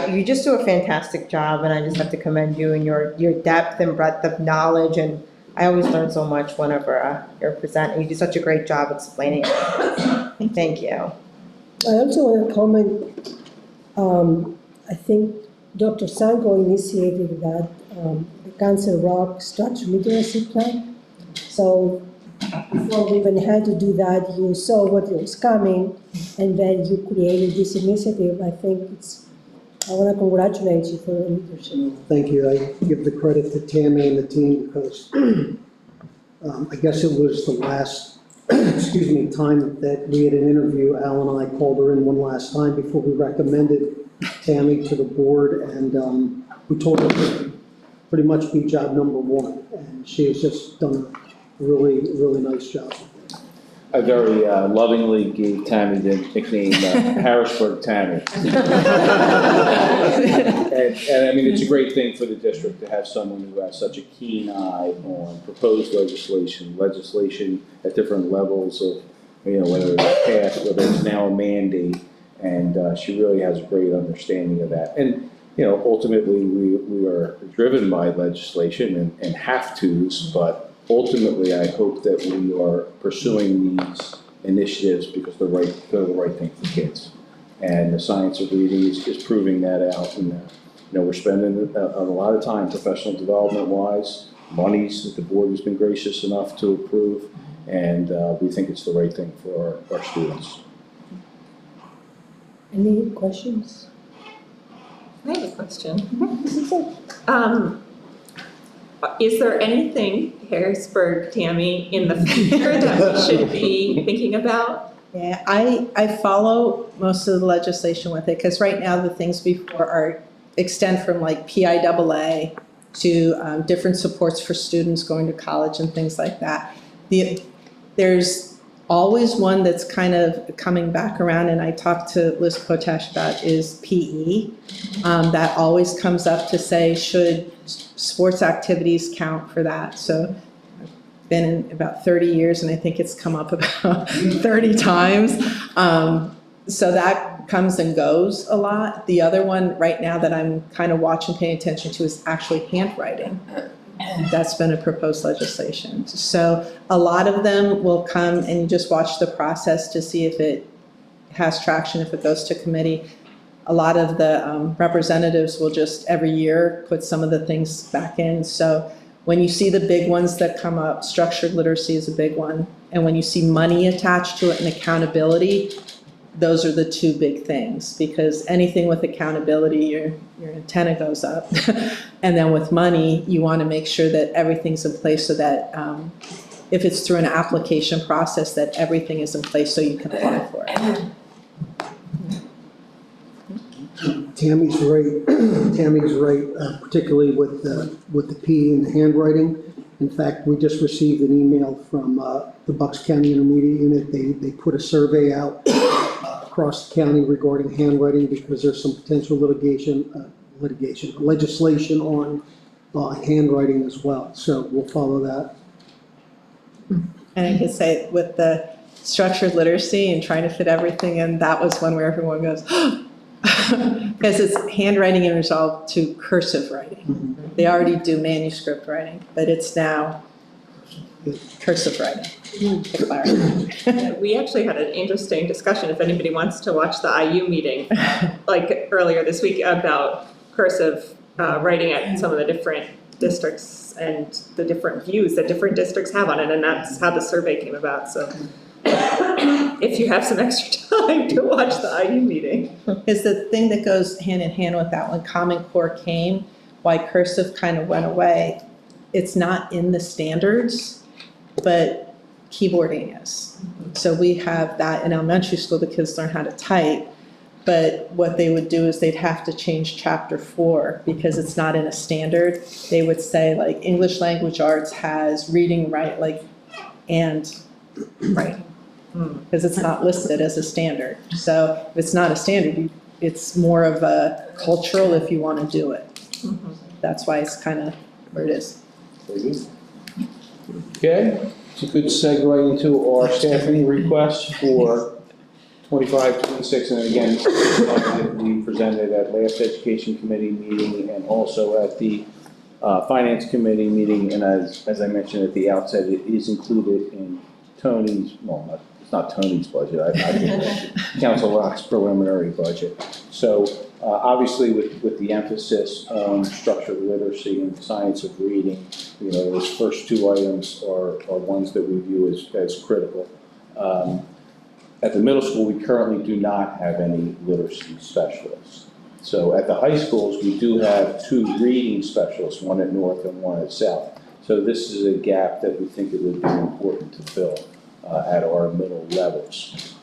you just do a fantastic job, and I just have to commend you and your depth and breadth of knowledge, and I always learn so much whenever you're presenting. You do such a great job explaining it. Thank you. I also want to comment, I think Dr. Sanko initiated that, the Council Rock Structured Literacy Plan. So before we even had to do that, you saw what was coming, and then you created this initiative. I think I want to congratulate you for the leadership. Thank you. I give the credit to Tammy and the team because I guess it was the last time that we had an interview. Al and I called her in one last time before we recommended Tammy to the board, and we told her to pretty much be job number one, and she has just done a really, really nice job. I very lovingly gave Tammy the nickname Harrisburg Tammy. And I mean, it's a great thing for the district to have someone who has such a keen eye on proposed legislation at different levels of, whether it's passed, whether it's now a mandate, and she really has a great understanding of that. And, ultimately we are driven by legislation and have to's, but ultimately, I hope that we are pursuing these initiatives because they're the right thing for kids. And the science of reading is proving that out. And we're spending a lot of time professional development wise, monies that the board has been gracious enough to approve, and we think it's the right thing for our students. Any questions? I have a question. Is there anything, Harrisburg, Tammy, in the future that we should be thinking about? Yeah, I follow most of the legislation with it, because right now the things before extend from like PIAA to different supports for students going to college and things like that. There's always one that's kind of coming back around, and I talked to Liz Potash about, is PE. That always comes up to say, should sports activities count for that? So I've been in about 30 years, and I think it's come up about 30 times. So that comes and goes a lot. The other one right now that I'm kind of watching, paying attention to, is actually handwriting. That's been a proposed legislation. So a lot of them will come and you just watch the process to see if it has traction, if it goes to committee. A lot of the representatives will just every year put some of the things back in. So when you see the big ones that come up, structured literacy is a big one. And when you see money attached to it and accountability, those are the two big things, because anything with accountability, your antenna goes up. And then with money, you want to make sure that everything's in place so that if it's through an application process, that everything is in place so you can apply for it. Tammy's right, particularly with the P and the handwriting. In fact, we just received an email from the Bucks County Intermediate Unit. They put a survey out across the county regarding handwriting, because there's some potential legislation on handwriting as well. So we'll follow that. And I can say with the structured literacy and trying to fit everything in, that was one where everyone goes, because it's handwriting and resolved to cursive writing. Mm-hmm. They already do manuscript writing, but it's now cursive writing. We actually had an interesting discussion, if anybody wants to watch the IU meeting, like earlier this week, about cursive writing at some of the different districts and the different views that different districts have on it, and that's how the survey came about. So if you have some extra time to watch the IU meeting. Is the thing that goes hand in hand with that, when Common Core came, why cursive kind of went away, it's not in the standards, but keyboarding is. So we have that in elementary school, the kids learn how to type, but what they would do is they'd have to change chapter 4 because it's not in a standard. They would say like English language arts has reading, write, and writing, because it's not listed as a standard. So if it's not a standard, it's more of a cultural if you want to do it. That's why it's kind of where it is. Very good. Okay, it's a good segue into our staffing requests for 25, 26, and again, we presented at last Education Committee meeting and also at the Finance Committee meeting, and as I mentioned at the outset, it is included in Tony's, well, it's not Tony's budget, I think Council Rock's preliminary budget. So obviously with the emphasis on structured literacy and science of reading, those first two items are ones that we view as critical. At the middle school, we currently do not have any literacy specialists. So at the high schools, we do have 2 reading specialists, one at North and one at South. So this is a gap that we think it would be important to fill at our middle levels.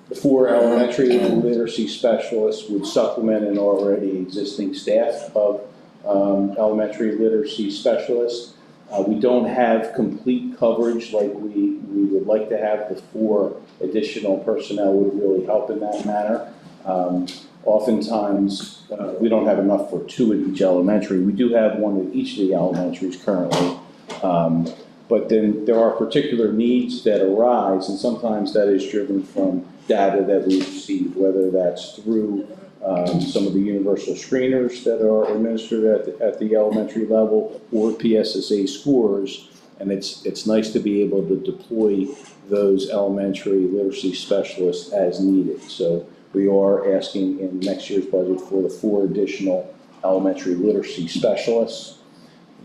The 4 elementary literacy specialists would supplement an already existing staff of elementary literacy specialists. We don't have complete coverage like we would like to have. The 4 additional personnel would really help in that manner. Oftentimes, we don't have enough for 2 at each elementary. We do have 1 at each of the elementaries currently. But then there are particular needs that arise, and sometimes that is driven from data that we receive, whether that's through some of the universal screeners that are administered at the elementary level or PSSA scores. And it's nice to be able to deploy those elementary literacy specialists as needed. So we are asking in next year's budget for the 4 additional elementary literacy specialists.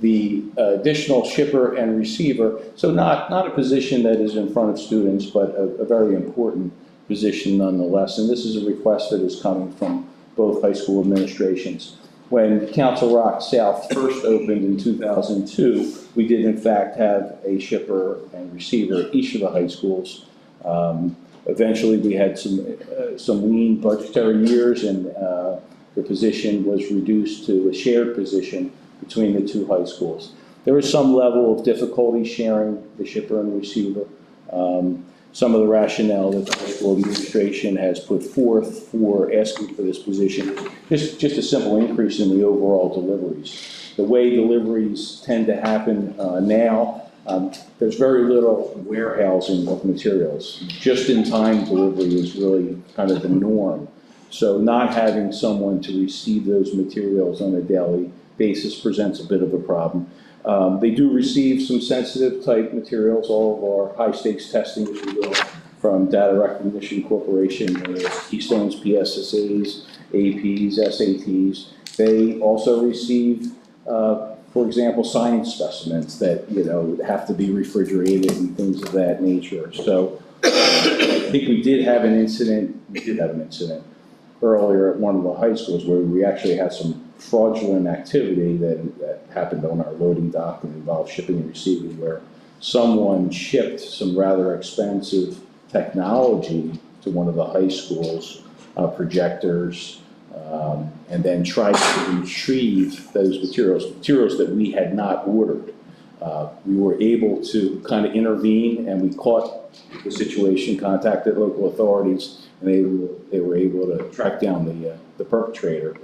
The additional shipper and receiver, so not a position that is in front of students, but a very important position nonetheless. And this is a request that is coming from both high school administrations. When Council Rock South first opened in 2002, we did in fact have a shipper and receiver at each of the high schools. Eventually, we had some lean budgetary years, and the position was reduced to a shared position between the two high schools. There is some level of difficulty sharing the shipper and receiver. Some of the rationale that the high school administration has put forth for asking for this position, just a simple increase in the overall deliveries. The way deliveries tend to happen now, there's very little warehousing of materials. Just-in-time delivery is really kind of the norm. So not having someone to receive those materials on a daily basis presents a bit of a problem. They do receive some sensitive type materials, all of our high stakes testing, if you will, from Data Recognition Corporation, Keystones, PSSAs, APs, SATs. They also receive, for example, science specimens that, have to be refrigerated and things of that nature. So I think we did have an incident earlier at one of the high schools where we actually had some fraudulent activity that happened on our loading dock and involved shipping and receiving, where someone shipped some rather expensive technology to one of the high schools, projectors, and then tried to retrieve those materials that we had not ordered. We were able to kind of intervene, and we caught the situation, contacted local authorities, and they were able to track down the perpetrator.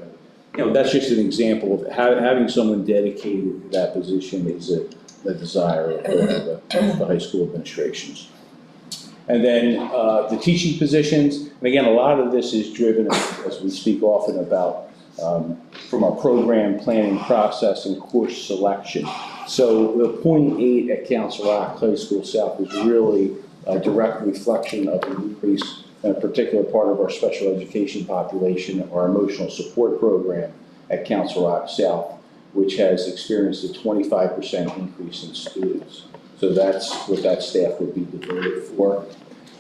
That's just an example of having someone dedicated to that position is a desire of the high school administrations. And then the teaching positions, and again, a lot of this is driven, as we speak often about, from our program planning process and course selection. So the 0.8 at Council Rock High School South is really a direct reflection of an increase in a particular part of our special education population, our emotional support program at Council Rock South, which has experienced a 25% increase in students. So that's what that staff would be devoted for.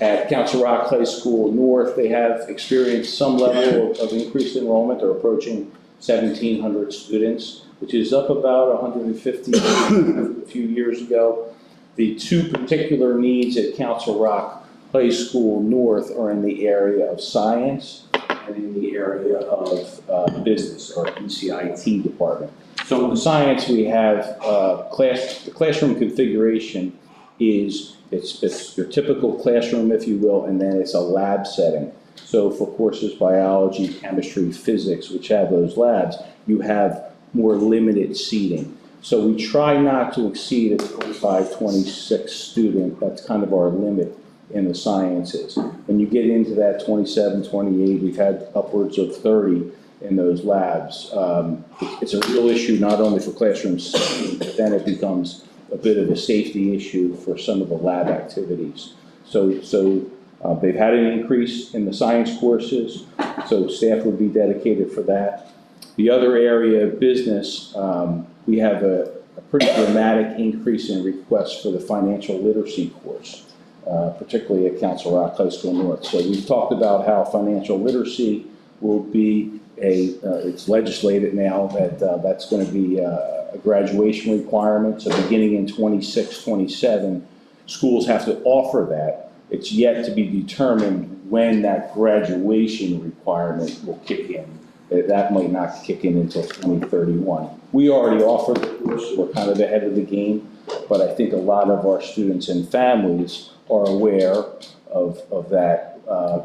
At Council Rock High School North, they have experienced some level of increased enrollment. They're approaching 1,700 students, which is up about 150 a few years ago. The two particular needs at Council Rock High School North are in the area of science and in the area of business, or ECIT department. So in the science, we have the classroom configuration is, it's your typical classroom, if you will, and then it's a lab setting. So for courses biology, chemistry, physics, which have those labs, you have more limited seating. So we try not to exceed a 25, 26 student. That's kind of our limit in the sciences. When you get into that 27, 28, we've had upwards of 30 in those labs. It's a real issue not only for classrooms, but then it becomes a bit of a safety issue for some of the lab activities. So they've had an increase in the science courses, so staff would be dedicated for that. The other area of business, we have a pretty dramatic increase in requests for the financial literacy course, particularly at Council Rock High School North. So we've talked about how financial literacy will be it's legislated now that that's going to be a graduation requirement. So beginning in 26, 27, schools have to offer that. It's yet to be determined when that graduation requirement will kick in. That might not kick in until 2031. We already offer the course, so we're kind of ahead of the game, but I think a lot of our students and families are aware of that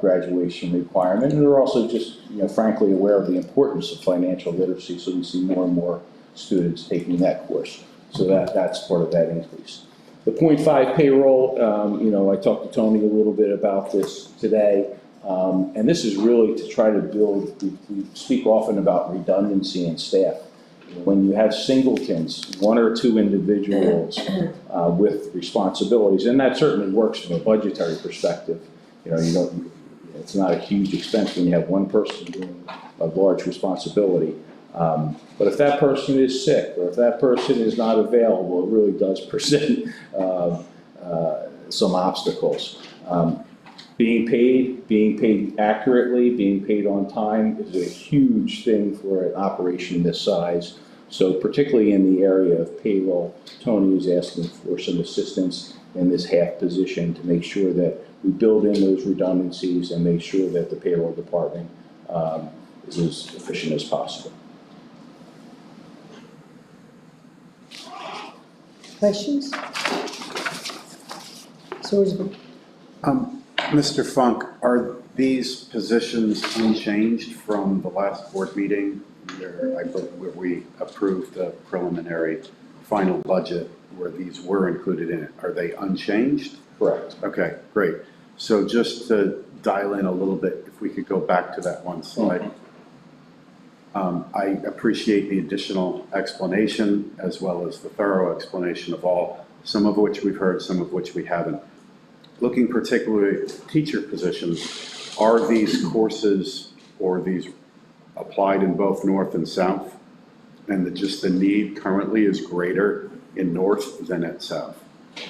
graduation requirement, and they're also just, frankly aware of the importance of financial literacy, so we see more and more students taking that course. So that's part of that increase. The 0.5 payroll, I talked to Tony a little bit about this today, and this is really to try to build, we speak often about redundancy in staff. When you have singletons, one or two individuals with responsibilities, and that certainly works from a budgetary perspective. It's not a huge expense when you have one person doing a large responsibility. But if that person is sick, or if that person is not available, it really does present some obstacles. Being paid accurately, being paid on time is a huge thing for an operation this size. So particularly in the area of payroll, Tony is asking for some assistance in this half position to make sure that we build in those redundancies and make sure that the payroll department is as efficient as possible. Questions? So is Mr. Funk, are these positions unchanged from the last board meeting where we approved the preliminary final budget where these were included in it? Are they unchanged? Correct. Okay, great. So just to dial in a little bit, if we could go back to that one slide. I appreciate the additional explanation as well as the thorough explanation of all, some of which we've heard, some of which we haven't. Looking particularly at teacher positions, are these courses or these applied in both North and South? And just the need currently is greater in North than at South?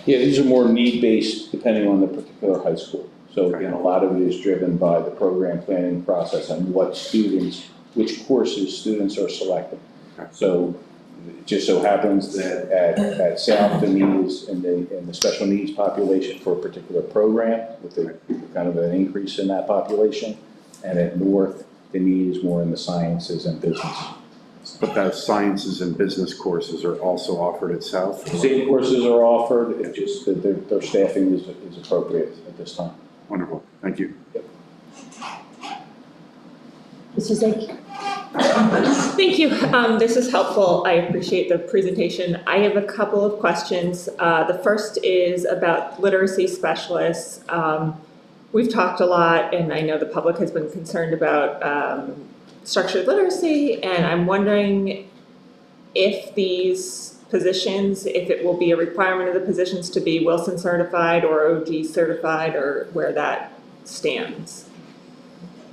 Yeah, these are more need-based depending on the particular high school. So again, a lot of it is driven by the program planning process and what students, which courses students are selecting. So it just so happens that at South, the need is in the special needs population for a particular program with a kind of an increase in that population. And at North, the need is more in the sciences and business. But those sciences and business courses are also offered at South? Same courses are offered, it's just that their staffing is appropriate at this time. Wonderful, thank you. Yep. Mrs. Zaki? Thank you. This is helpful. I appreciate the presentation. I have a couple of questions. The first is about literacy specialists. We've talked a lot, and I know the public has been concerned about structured literacy, and I'm wondering if these positions, if it will be a requirement of the positions to be Wilson certified or OG certified, or where that stands.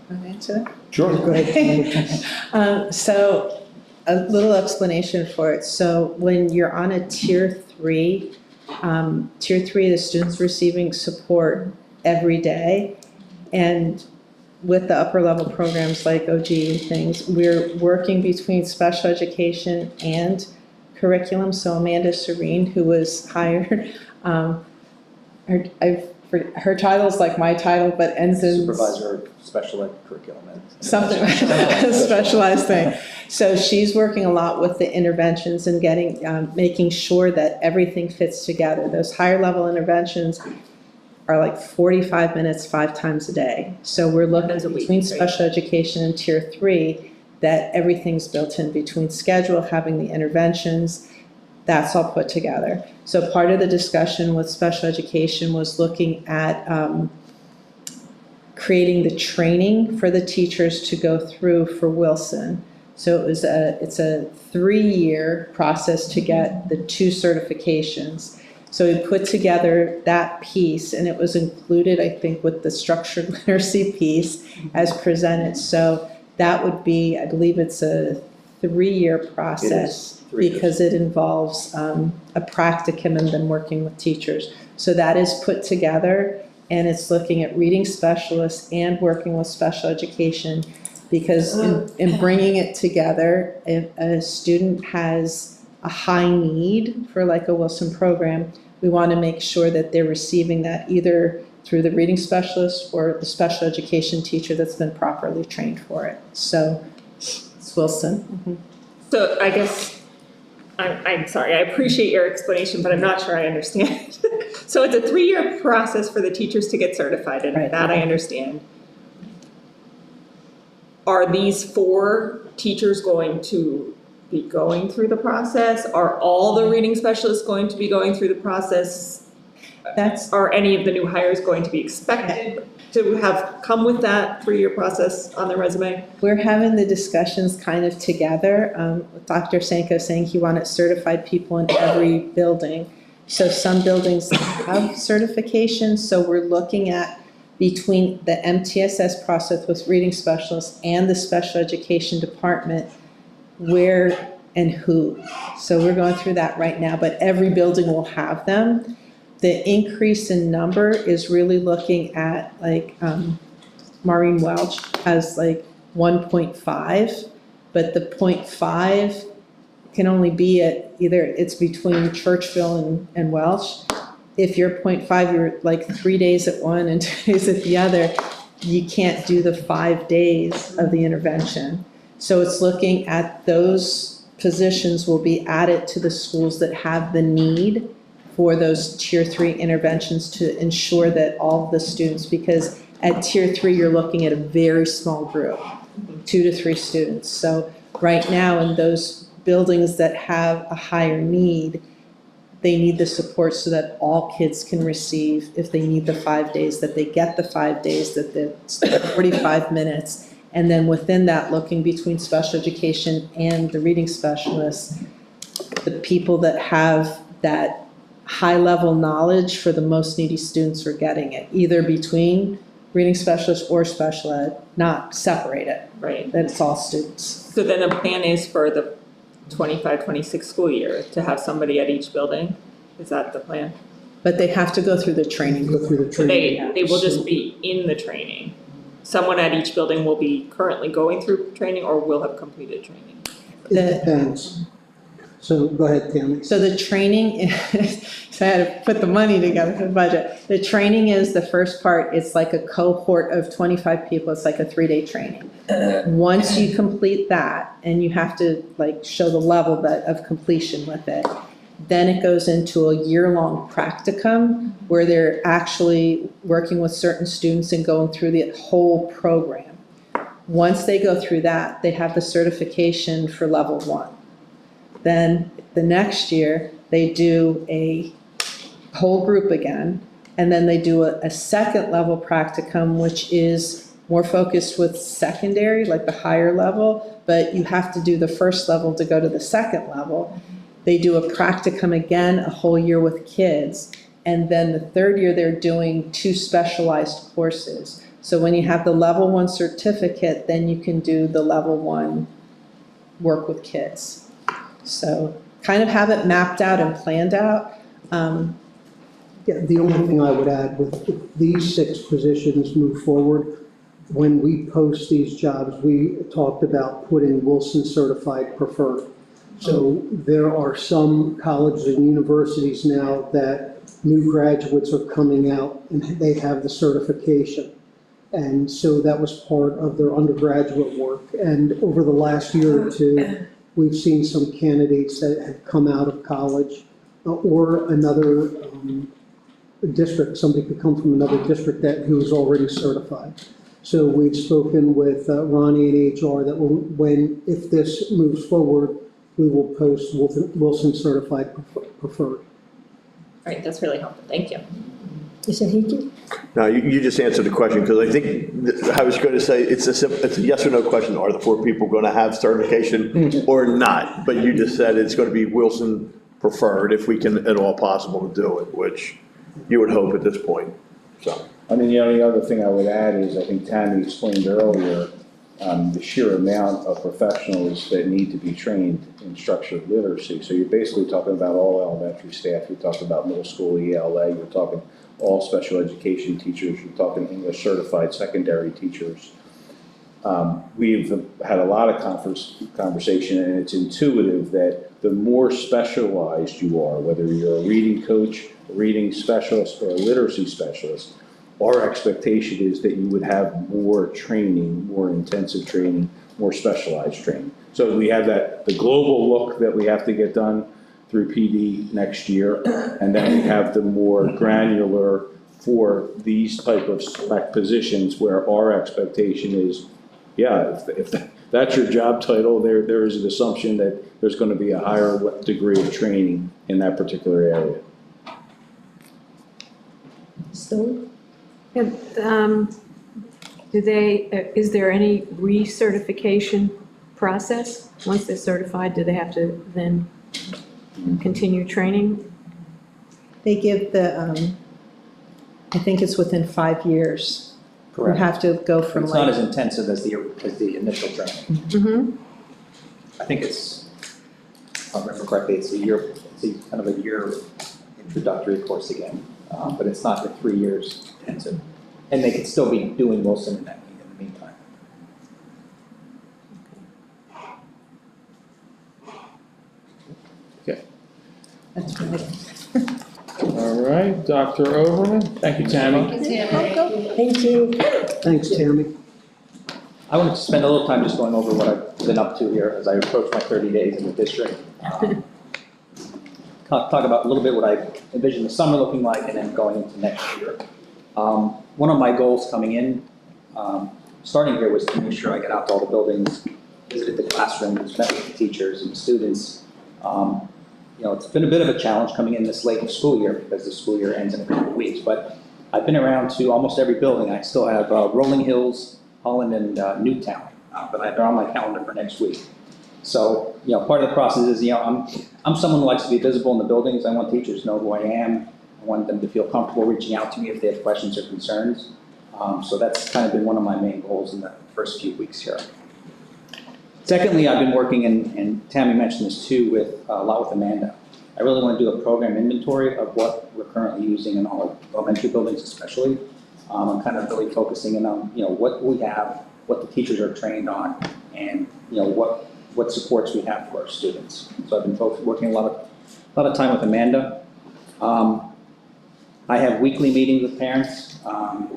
Can I answer that? Sure. Go ahead. So a little explanation for it. So when you're on a tier 3, the student's receiving support every day. And with the upper level programs like OG and things, we're working between special education and curriculum. So Amanda Serene, who was hired, her title is like my title, but ends in Supervisor of Special Ed Curriculum. Something, a specialized thing. So she's working a lot with the interventions and getting, making sure that everything fits together. Those higher level interventions are like 45 minutes, 5 times a day. So we're looking between special education and tier 3 that everything's built in between schedule, having the interventions, that's all put together. So part of the discussion with special education was looking at creating the training for the teachers to go through for Wilson. So it's a 3-year process to get the 2 certifications. So we put together that piece, and it was included, I think, with the structured literacy piece as presented. So that would be, I believe it's a 3-year process because it involves a practicum and then working with teachers. So that is put together, and it's looking at reading specialists and working with special education, because in bringing it together, if a student has a high need for like a Wilson program, we want to make sure that they're receiving that either through the reading specialist or the special education teacher that's been properly trained for it. So it's Wilson. Mm-hmm. So I guess, I'm sorry, I appreciate your explanation, but I'm not sure I understand. So it's a 3-year process for the teachers to get certified, and Right. that I understand. Are these 4 teachers going to be going through the process? Are all the reading specialists going to be going through the process? Are any of the new hires going to be expected to have come with that 3-year process on their resume? We're having the discussions kind of together, with Dr. Sanko saying he wanted certified people in every building. So some buildings have certifications, so we're looking at between the MTSS process with reading specialists and the special education department, where and who. So we're going through that right now, but every building will have them. The increase in number is really looking at like, Maureen Welch has like 1.5, but the 0.5 can only be at either, it's between Churchville and Welch. If you're 0.5, you're like 3 days at one and 2 days at the other, you can't do the 5 days of the intervention. So it's looking at those positions will be added to the schools that have the need for those tier 3 interventions to ensure that all of the students, because at tier 3, you're looking at a very small group, 2 to 3 students. So right now in those buildings that have a higher need, they need the support so that all kids can receive, if they need the 5 days, that they get the 5 days, that it's 45 minutes. And then within that, looking between special education and the reading specialists, the people that have that high-level knowledge for the most needy students are getting it, either between reading specialists or special ed, not separate it. Right. That it's all students. So then the plan is for the 25-26 school year to have somebody at each building? Is that the plan? But they have to go through the training. Go through the So training. they will just be in the training? Someone at each building will be currently going through training or will have completed training? It depends. So go ahead, Tammy. So the training is, so I had to put the money together for the budget. The training is the first part, it's like a cohort of 25 people, it's like a 3-day training. Once you complete that, and you have to like show the level of completion with it, then it goes into a year-long practicum where they're actually working with certain students and going through the whole program. Once they go through that, they have the certification for level 1. Then the next year, they do a whole group again, and then they do a second level practicum, which is more focused with secondary, like the higher level, but you have to do the first level to go to the second level. They do a practicum again, a whole year with kids, and then the third year, they're doing 2 specialized courses. So when you have the level 1 certificate, then you can do the level 1 work with kids. So kind of have it mapped out and planned out. Yeah, the only thing I would add with these 6 positions move forward, when we post these jobs, we talked about putting Wilson Certified Preferred. So there are some colleges and universities now that new graduates are coming out and they have the certification. And so that was part of their undergraduate work. And over the last year or 2, we've seen some candidates that have come out of college or another district, somebody could come from another district who's already certified. So we've spoken with Ronnie and HR that if this moves forward, we will post Wilson Certified Preferred. All right, that's really helpful. Thank you. Is it Hickey? No, you just answered the question, because I think, I was going to say, it's a yes or no question. Are the 4 people going to have certification or not? But you just said it's going to be Wilson Preferred if we can at all possible to do it, which you would hope at this point, so. I mean, the only other thing I would add is, I think Tammy explained earlier, the sheer amount of professionals that need to be trained in structured literacy. So you're basically talking about all elementary staff, you're talking about middle school ELA, you're talking all special education teachers, you're talking English certified secondary teachers. We've had a lot of conversation, and it's intuitive that the more specialized you are, whether you're a reading coach, a reading specialist, or a literacy specialist, our expectation is that you would have more training, more intensive training, more specialized training. So we have the global look that we have to get done through PD next year, and then we have the more granular for these type of select positions where our expectation is, yeah, if that's your job title, there is an assumption that there's going to be a higher degree of training in that particular area. Stone? Is there any recertification process? Once they're certified, do they have to then continue training? They give I think it's within 5 years. Correct. You have to go from It's not as intensive as the initial training. Mm-hmm. I think it's, if I remember correctly, it's kind of a year introductory course again, but it's not the 3 years intensive. And they could still be doing Wilson in the meantime. Okay. That's right. All right, Dr. Overman. Thank you, Tammy. Thank you. Thanks, Tammy. I wanted to spend a little time just going over what I've been up to here as I approach my 30 days in the district. Talk about a little bit what I envision the summer looking like and then going into next year. One of my goals coming in, starting here, was to make sure I get out to all the buildings, visited the classrooms, met with the teachers and the students. It's been a bit of a challenge coming in this late in the school year because the school year ends in a couple of weeks, but I've been around to almost every building. I still have Rolling Hills, Holland, and Newtown, but they're on my calendar for next week. So, part of the process is, I'm someone who likes to be visible in the buildings. I want teachers to know who I am. I want them to feel comfortable reaching out to me if they have questions or concerns. So that's kind of been one of my main goals in the first few weeks here. Secondly, I've been working, and Tammy mentioned this too, with a lot with Amanda. I really want to do a program inventory of what we're currently using in all our elementary buildings especially. I'm kind of really focusing in on, what we have, what the teachers are trained on, and, what supports we have for our students. So I've been working a lot of time with Amanda. I have weekly meetings with parents. I've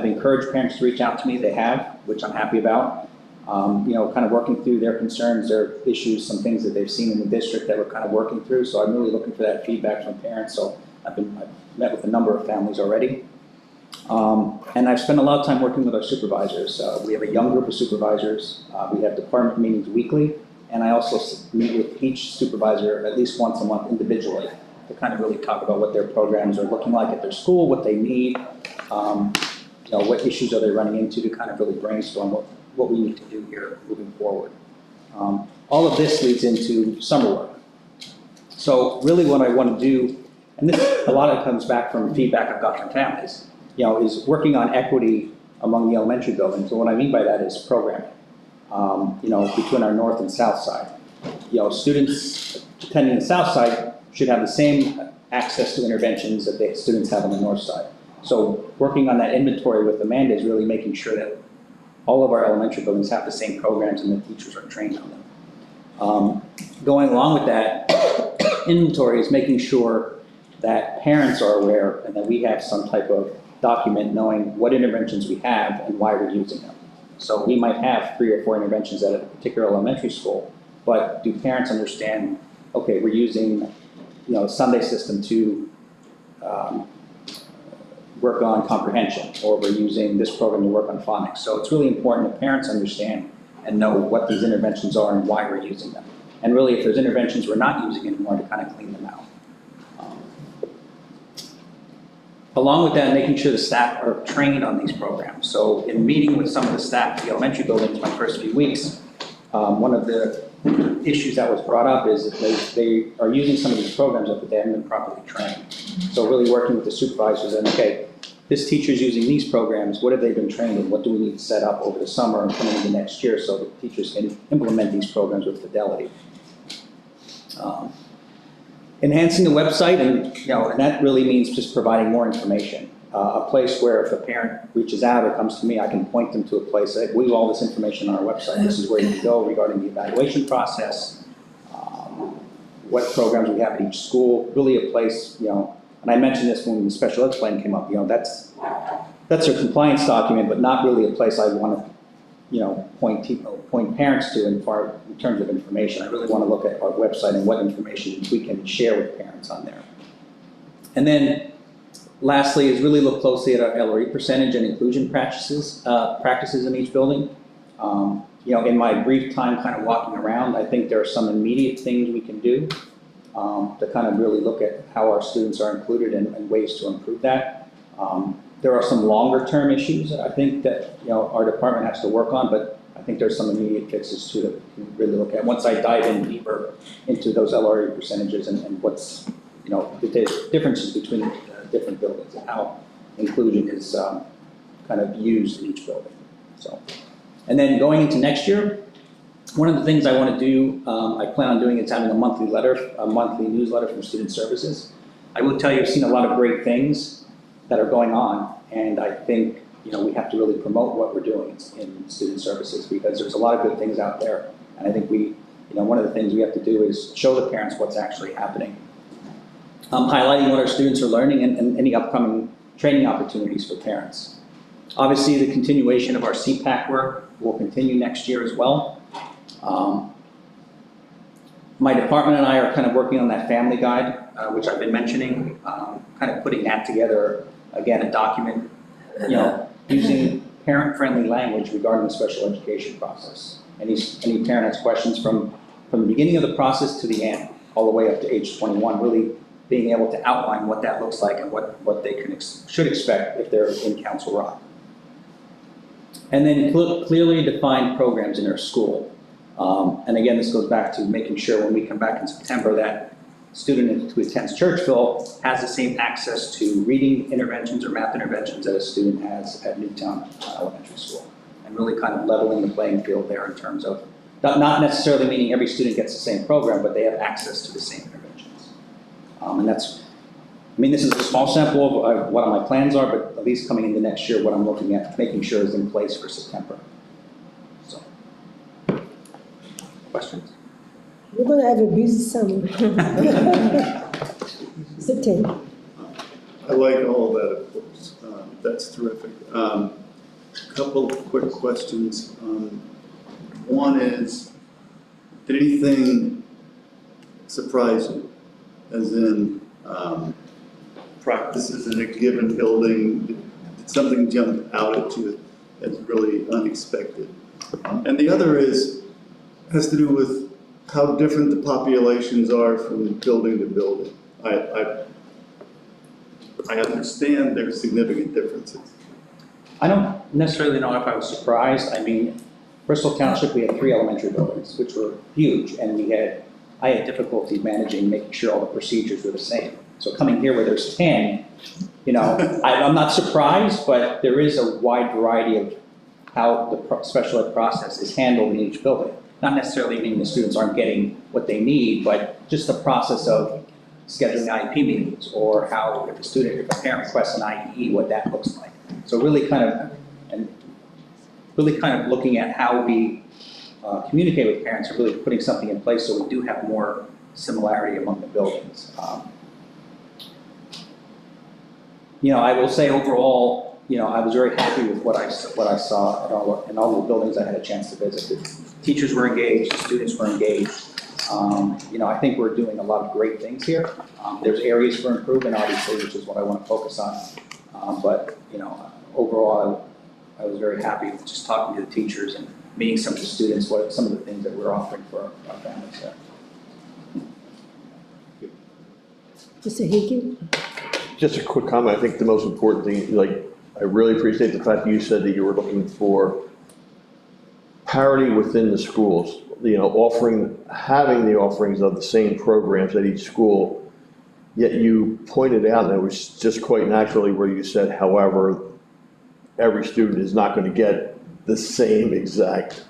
encouraged parents to reach out to me. They have, which I'm happy about. Kind of working through their concerns, their issues, some things that they've seen in the district that we're kind of working through. So I'm really looking for that feedback from parents. So I've met with a number of families already. And I've spent a lot of time working with our supervisors. We have a young group of supervisors. We have department meetings weekly. And I also meet with each supervisor at least once a month individually to kind of really talk about what their programs are looking like at their school, what they need, what issues are they running into, to kind of really brainstorm what we need to do here moving forward. All of this leads into summer work. So really what I want to do, and this a lot of it comes back from feedback I've got from families, is working on equity among the elementary buildings. So what I mean by that is programming, between our north and south side. Students attending the south side should have the same access to interventions that the students have on the north side. So working on that inventory with Amanda is really making sure that all of our elementary buildings have the same programs and the teachers are trained on them. Going along with that inventory is making sure that parents are aware and that we have some type of document knowing what interventions we have and why we're using them. So we might have 3 or 4 interventions at a particular elementary school, but do parents understand, okay, we're using Sunday system to work on comprehension, or we're using this program to work on phonics. So it's really important that parents understand and know what these interventions are and why we're using them. And really, if there's interventions we're not using anymore, to kind of clean them out. Along with that, making sure the staff are trained on these programs. So in meeting with some of the staff at the elementary buildings my first few weeks, one of the issues that was brought up is that they are using some of these programs but they haven't been properly trained. So really working with the supervisors and, okay, this teacher's using these programs, what have they been trained in? What do we need to set up over the summer and coming into next year so that teachers can implement these programs with fidelity? Enhancing the website, and that really means just providing more information. A place where if a parent reaches out or comes to me, I can point them to a place that we have all this information on our website. This is where you can go regarding the evaluation process, what programs we have at each school, really a place, and I mentioned this when the special ed plan came up, that's a compliance document, but not really a place I want to, point parents to in terms of information. I really want to look at our website and what information we can share with parents on there. And then lastly is really look closely at our LRE percentage and inclusion practices in each building. In my brief time kind of walking around, I think there are some immediate things we can do to kind of really look at how our students are included and ways to improve that. There are some longer term issues that I think that our department has to work on, but I think there's some immediate fixes too that we can really look at once I dive in deeper into those LRE percentages and what's the differences between the different buildings and how inclusion is kind of used in each building. So, and then going into next year, One of the things I want to do, I plan on doing, is having a monthly newsletter from Student Services. I will tell you, I've seen a lot of great things that are going on, and I think, we have to really promote what we're doing in Student Services, because there's a lot of good things out there. And I think one of the things we have to do is show the parents what's actually happening. Highlighting what our students are learning and any upcoming training opportunities for parents. Obviously, the continuation of our CPAC work will continue next year as well. My department and I are kind of working on that family guide, which I've been mentioning, kind of putting that together, again, a document, using parent-friendly language regarding the special education process. Any parent has questions from the beginning of the process to the end, all the way up to age 21, really being able to outline what that looks like and what they should expect if they're in Council Rock. And then clearly defined programs in their school. And again, this goes back to making sure when we come back in September that student who attends Churchville has the same access to reading interventions or math interventions that a student has at Newtown Elementary School. And really kind of leveling the playing field there in terms of, not necessarily meaning every student gets the same program, but they have access to the same interventions. And this is a small sample of what my plans are, but at least coming into next year, what I'm looking at, making sure is in place for September. So, questions? We're gonna have a busy summer. Sit. I like all that, of course. That's terrific. Couple of quick questions. One is, did anything surprise you? As in, practices in a given building, did something jump out at you as really unexpected? And the other has to do with how different the populations are from building to building. I understand there's significant differences. I don't necessarily know if I was surprised. Bristol Township, we had 3 elementary buildings, which were huge, and I had difficulty managing, making sure all the procedures were the same. So coming here where there's 10, I'm not surprised, but there is a wide variety of how the special ed process is handled in each building. Not necessarily meaning the students aren't getting what they need, but just the process of scheduling IEP meetings, or how if a parent requests an IEE, what that looks like. So really kind of looking at how we communicate with parents and really putting something in place so we do have more similarity among the buildings. I will say overall, I was very happy with what I saw in all the buildings I had a chance to visit. The teachers were engaged, the students were engaged. I think we're doing a lot of great things here. There's areas for improvement, obviously, which is what I want to focus on. But overall, I was very happy with just talking to the teachers and meeting some of the students, what some of the things that we're offering for our families there. Mr. Hickey? Just a quick comment. I think the most important thing, I really appreciate the fact that you said that you were looking for parity within the schools, having the offerings of the same programs at each school, yet you pointed out, and it was just quite naturally where you said, however, every student is not going to get the same exact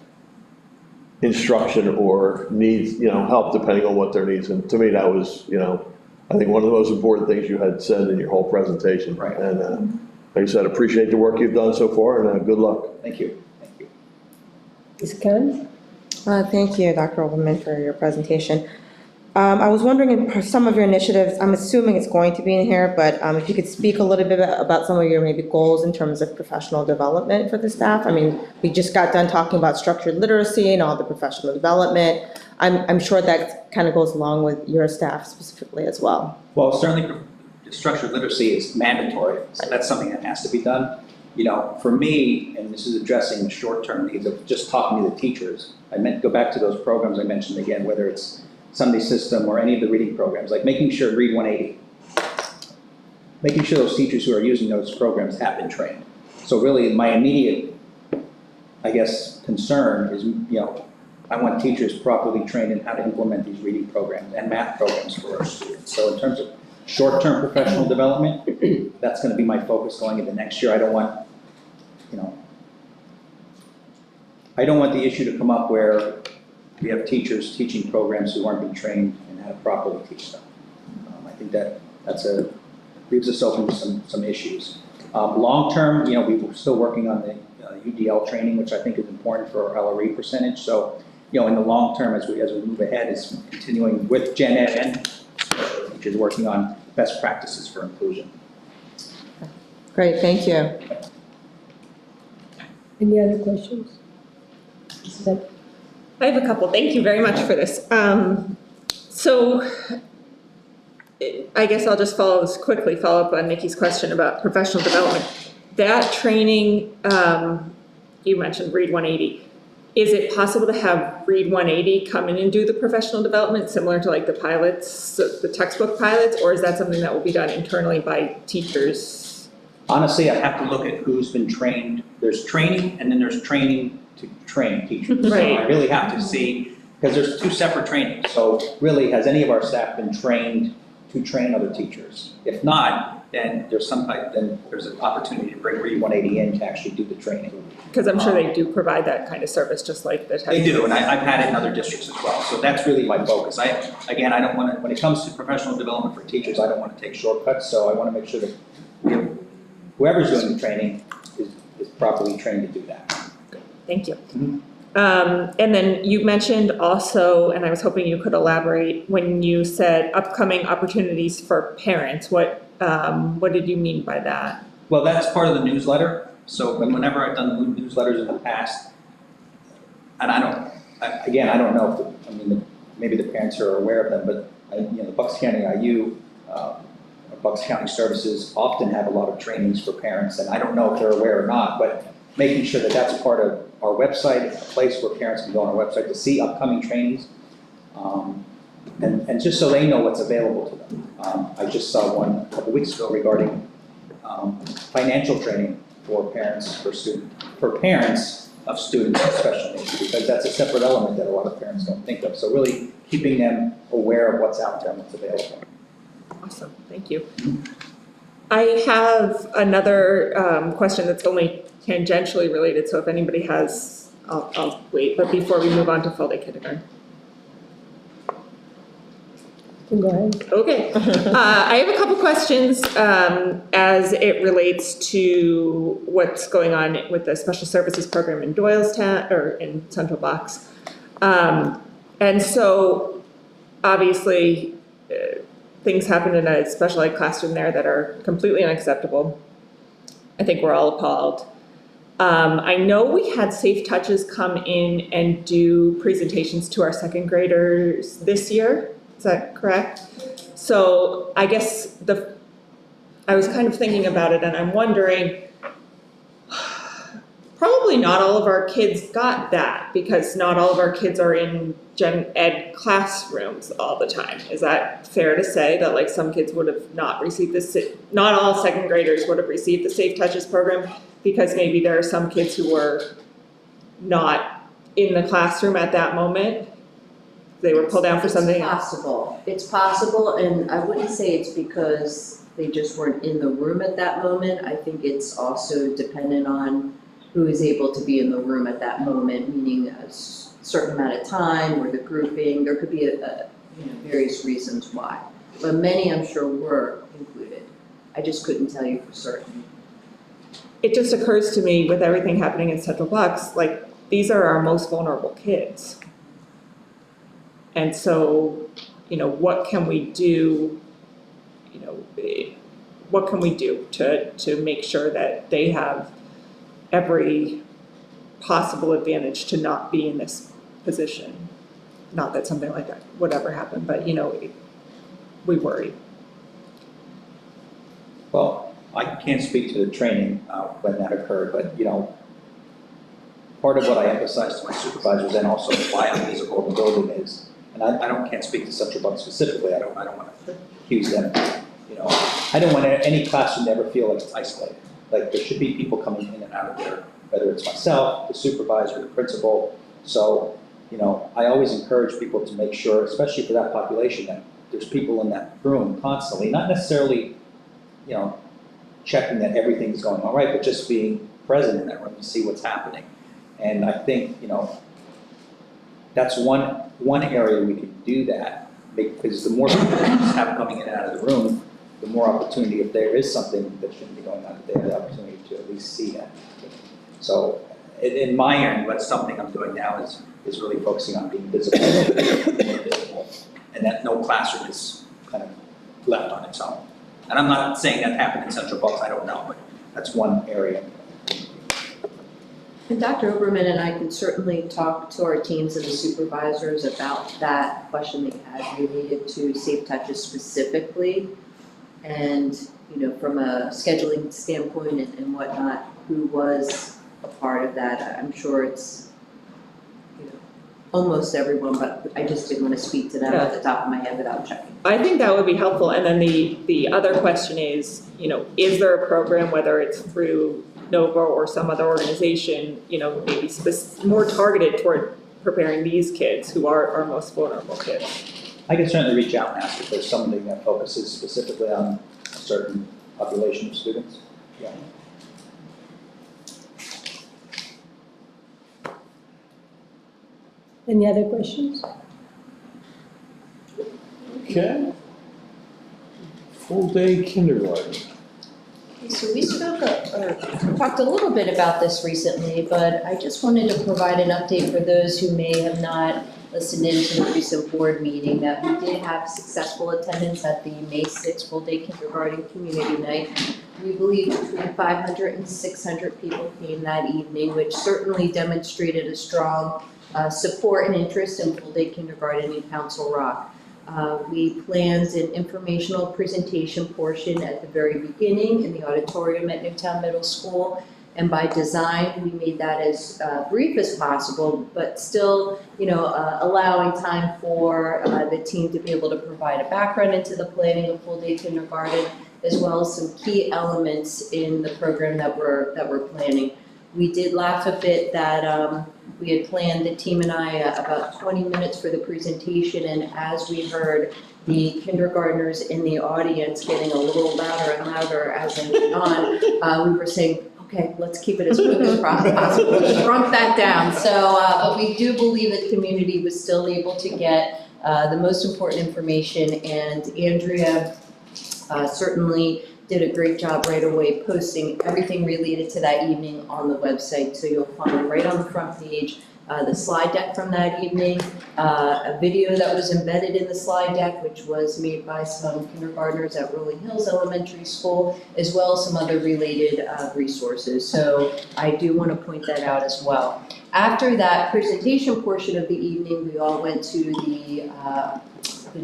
instruction or needs, help depending on what their needs. And to me, that was, I think one of the most important things you had said in your whole presentation. Right. And like I said, appreciate the work you've done so far, and good luck. Thank you. Ms. Khan? Thank you, Dr. Overman, for your presentation. I was wondering if some of your initiatives, I'm assuming it's going to be in here, but if you could speak a little bit about some of your maybe goals in terms of professional development for the staff. We just got done talking about structured literacy and all the professional development. I'm sure that kind of goes along with your staff specifically as well. Well, certainly structured literacy is mandatory, so that's something that has to be done. For me, and this is addressing the short-term needs of just talking to the teachers, I meant to go back to those programs I mentioned again, whether it's Sunday System or any of the reading programs, like making sure Read 180, making sure those teachers who are using those programs have been trained. So really my immediate, concern is, I want teachers properly trained in how to implement these reading programs and math programs for our students. So in terms of short-term professional development, that's going to be my focus going into next year. I don't want the issue to come up where we have teachers teaching programs who aren't being trained in how to properly teach them. I think leaves us open to some issues. Long-term, we're still working on the UDL training, which I think is important for our LRE percentage. So, in the long term, as we move ahead, is continuing with Gen Ed and special teachers working on best practices for inclusion. Great, thank you. Any other questions? I have a couple. Thank you very much for this. So I guess I'll just follow up on Nikki's question about professional development. That training, you mentioned Read 180. Is it possible to have Read 180 come in and do the professional development similar to like the pilots, the textbook pilots, or is that something that will be done internally by teachers? Honestly, I have to look at who's been trained. There's training and then there's training to train teachers. Right. So I really have to see, because there's two separate trainings. So really, has any of our staff been trained to train other teachers? If not, then there's an opportunity to bring Read 180 in to actually do the training. Because I'm sure they do provide that kind of service just like the textbook. They do, and I've had it in other districts as well. So that's really my focus. I don't want to, when it comes to professional development for teachers, I don't want to take shortcuts. So I want to make sure that whoever's doing the training is properly trained to do that. Thank you. And then you mentioned also, and I was hoping you could elaborate, when you said upcoming opportunities for parents, what did you mean by that? Well, that's part of the newsletter. So whenever I've done newsletters in the past, and I don't know if, maybe the parents are aware of them, but the Bucks County IU, Bucks County Services often have a lot of trainings for parents, and I don't know if they're aware or not, but making sure that that's part of our website, a place where parents can go on our website to see upcoming trainings, and just so they know what's available to them. I just saw one a couple weeks ago regarding financial training for parents of students with special needs, because that's a separate element that a lot of parents don't think of. So really keeping them aware of what's out there and what's available. Awesome, thank you. I have another question that's only tangentially related, so if anybody has, I'll wait, but before we move on to full-day kindergarten. Go ahead. Okay, I have a couple questions as it relates to what's going on with the special services program in Doylestown, or in Central Bucks. And so, obviously, things happen in a special ed classroom there that are completely unacceptable. I think we're all appalled. I know we had Safe Touches come in and do presentations to our second graders this year. Is that correct? So I guess I was kind of thinking about it, and I'm wondering, probably not all of our kids got that, because not all of our kids are in gen ed classrooms all the time. Is that fair to say that like some kids would have not received this, not all second graders would have received the Safe Touches program, because maybe there are some kids who were not in the classroom at that moment? They were pulled down for something? It's possible, and I wouldn't say it's because they just weren't in the room at that moment. I think it's also dependent on who is able to be in the room at that moment, meaning a certain amount of time or the grouping. There could be various reasons why, but many I'm sure were included. I just couldn't tell you for certain. It just occurs to me with everything happening in Central Bucks, like these are our most vulnerable kids. And so, what can we do, what can we do to make sure that they have every possible advantage to not be in this position? Not that something like that would ever happen, but, we worry. Well, I can't speak to the training when that occurred, but, part of what I emphasize to my supervisors and also why I'm physical in the building is, and I can't speak to Central Bucks specifically, I don't want to accuse them, I don't want any classroom to ever feel like it's isolated. Like there should be people coming in and out of there, whether it's myself, the supervisor, the principal. So, I always encourage people to make sure, especially for that population, that there's people in that room constantly, not necessarily, checking that everything's going all right, but just being present in that room to see what's happening. And I think, that's one area we could do that, because the more people that just have coming in and out of the room, the more opportunity, if there is something that shouldn't be going on, that they have the opportunity to at least see that. So in my end, what's something I'm doing now is really focusing on being visible, and that no classroom is kind of left on its own. And I'm not saying that happened in Central Bucks, I don't know, but that's one area. And Dr. Oberman and I can certainly talk to our teams and the supervisors about that question that you had related to Safe Touches specifically. And, you know, from a scheduling standpoint and whatnot, who was a part of that. I'm sure it's, you know, almost everyone, but I just didn't want to speak to them at the top of my head without checking. I think that would be helpful. And then the other question is, you know, is there a program, whether it's through NOVA or some other organization, you know, maybe more targeted toward preparing these kids who are our most vulnerable kids? I can certainly reach out and ask if there's something that focuses specifically on a certain population of students. Yeah. Any other questions? Okay. Full day kindergarten. So we talked a little bit about this recently, but I just wanted to provide an update for those who may have not listened in to the recent board meeting, that we did have successful attendance at the May 6th full day kindergarten community night. We believe between 500 and 600 people came that evening, which certainly demonstrated a strong support and interest in full day kindergarten in Council Rock. We planned an informational presentation portion at the very beginning in the auditorium at Newtown Middle School. And by design, we made that as brief as possible, but still, you know, allowing time for the team to be able to provide a background into the planning of full day kindergarten, as well as some key elements in the program that we're planning. We did laugh a bit that we had planned, the team and I, about 20 minutes for the presentation, and as we heard the kindergartners in the audience getting a little louder and louder as they went on, we were saying, okay, let's keep it as quick as possible, shrunk that down. So, but we do believe the community was still able to get the most important information, and Andrea certainly did a great job right away posting everything related to that evening on the website. So you'll find right on the front page the slide deck from that evening, a video that was embedded in the slide deck, which was made by some kindergartners at Rolling Hills Elementary School, as well as some other related resources. So I do want to point that out as well. After that presentation portion of the evening, we all went to the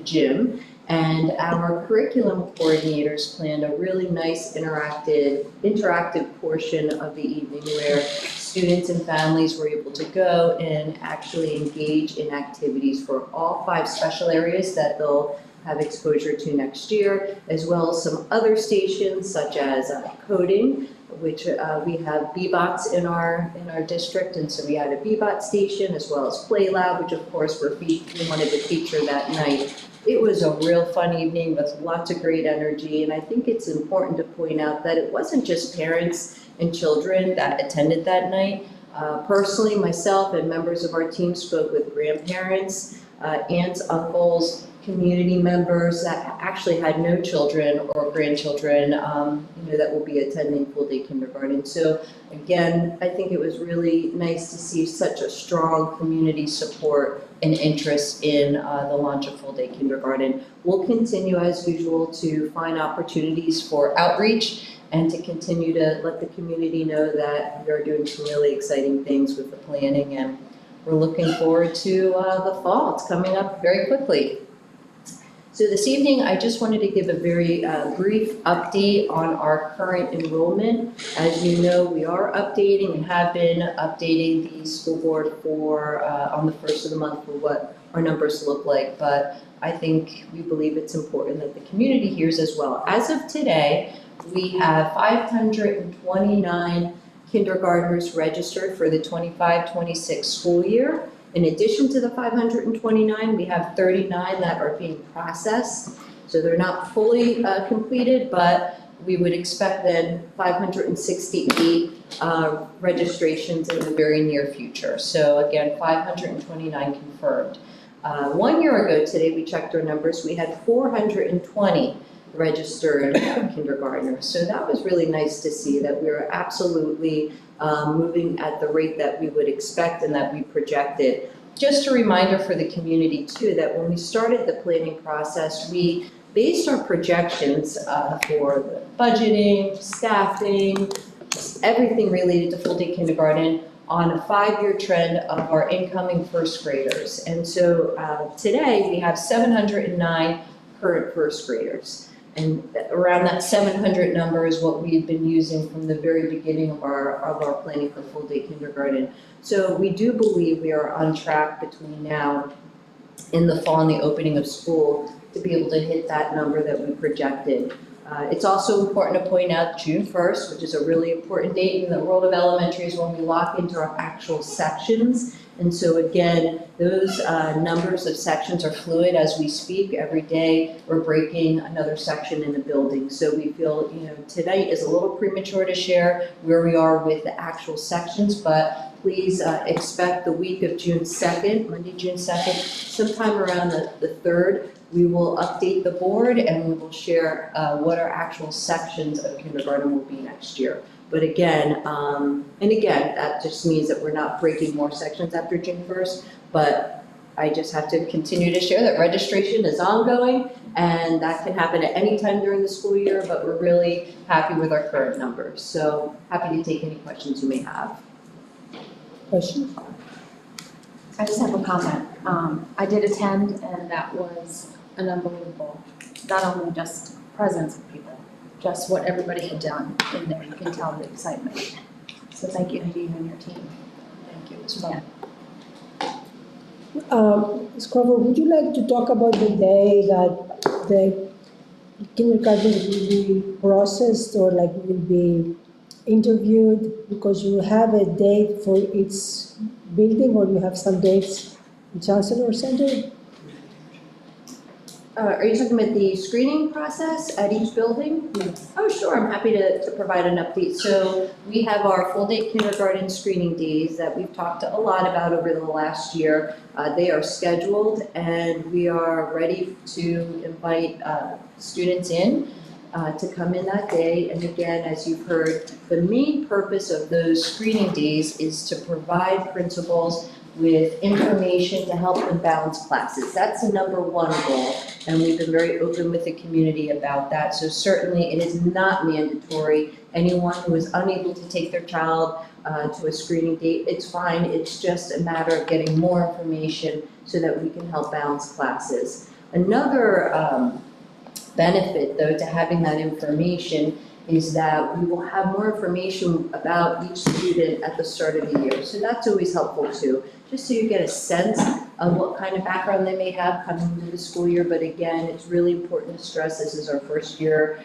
gym. And our curriculum coordinators planned a really nice interactive portion of the evening where students and families were able to go and actually engage in activities for all 5 special areas that they'll have exposure to next year, as well as some other stations such as coding, which we have BBOTs in our district, and so we had a BBOT station, as well as Play Lab, which of course we wanted to feature that night. It was a real fun evening with lots of great energy, and I think it's important to point out that it wasn't just parents and children that attended that night. Personally, myself and members of our team spoke with grandparents, aunts, uncles, community members that actually had no children or grandchildren, that will be attending full day kindergarten. So again, I think it was really nice to see such a strong community support and interest in the launch of full day kindergarten. We'll continue as usual to find opportunities for outreach and to continue to let the community know that we are doing some really exciting things with the planning, and we're looking forward to the fall. It's coming up very quickly. So this evening, I just wanted to give a very brief update on our current enrollment. As you know, we are updating and have been updating the school board for on the first of the month for what our numbers look like, but I think we believe it's important that the community hears as well. As of today, we have 529 kindergartners registered for the 25-26 school year. In addition to the 529, we have 39 that are being processed. So they're not fully completed, but we would expect then 568 registrations in the very near future. So again, 529 confirmed. 1 year ago today, we checked our numbers, we had 420 registered kindergartners. So that was really nice to see that we were absolutely moving at the rate that we would expect and that we projected. Just a reminder for the community too, that when we started the planning process, we based our projections for the budgeting, staffing, everything related to full-day kindergarten on a 5-year trend of our incoming first graders. And so today we have 709 current first graders. And around that 700 number is what we've been using from the very beginning of our planning for full-day kindergarten. So we do believe we are on track between now and the fall and the opening of school to be able to hit that number that we projected. It's also important to point out June 1st, which is a really important date in the world of elementary, is when we lock into our actual sections. And so again, those numbers of sections are fluid as we speak. Every day we're breaking another section in the building. So we feel, tonight is a little premature to share where we are with the actual sections, but please expect the week of June 2nd, Monday, June 2nd, sometime around the 3rd, we will update the board and we will share what our actual sections of kindergarten will be next year. But again, that just means that we're not breaking more sections after June 1st, but I just have to continue to share that registration is ongoing and that can happen at any time during the school year, but we're really happy with our current numbers. So happy to take any questions you may have. Questions? I just have a comment. I did attend and that was an unbelievable, not only just presence of people, just what everybody had done in there. You can tell the excitement. So thank you to you and your team. Thank you as well. Ms. Crawford, would you like to talk about the day that the kindergarten will be processed or will be interviewed? Because you have a date for each building or you have some dates in Chancellor Center? Are you talking about the screening process at each building? Yes. Oh, sure, I'm happy to provide an update. So we have our full-day kindergarten screening days that we've talked a lot about over the last year. They are scheduled and we are ready to invite students in to come in that day. And again, as you've heard, the main purpose of those screening days is to provide principals with information to help them balance classes. That's the number one goal, and we've been very open with the community about that. So certainly it is not mandatory. Anyone who is unable to take their child to a screening date, it's fine. It's just a matter of getting more information so that we can help balance classes. Another benefit, though, to having that information is that we will have more information about each student at the start of the year. So that's always helpful too, just so you get a sense of what kind of background they may have coming into the school year. But again, it's really important to stress this is our first year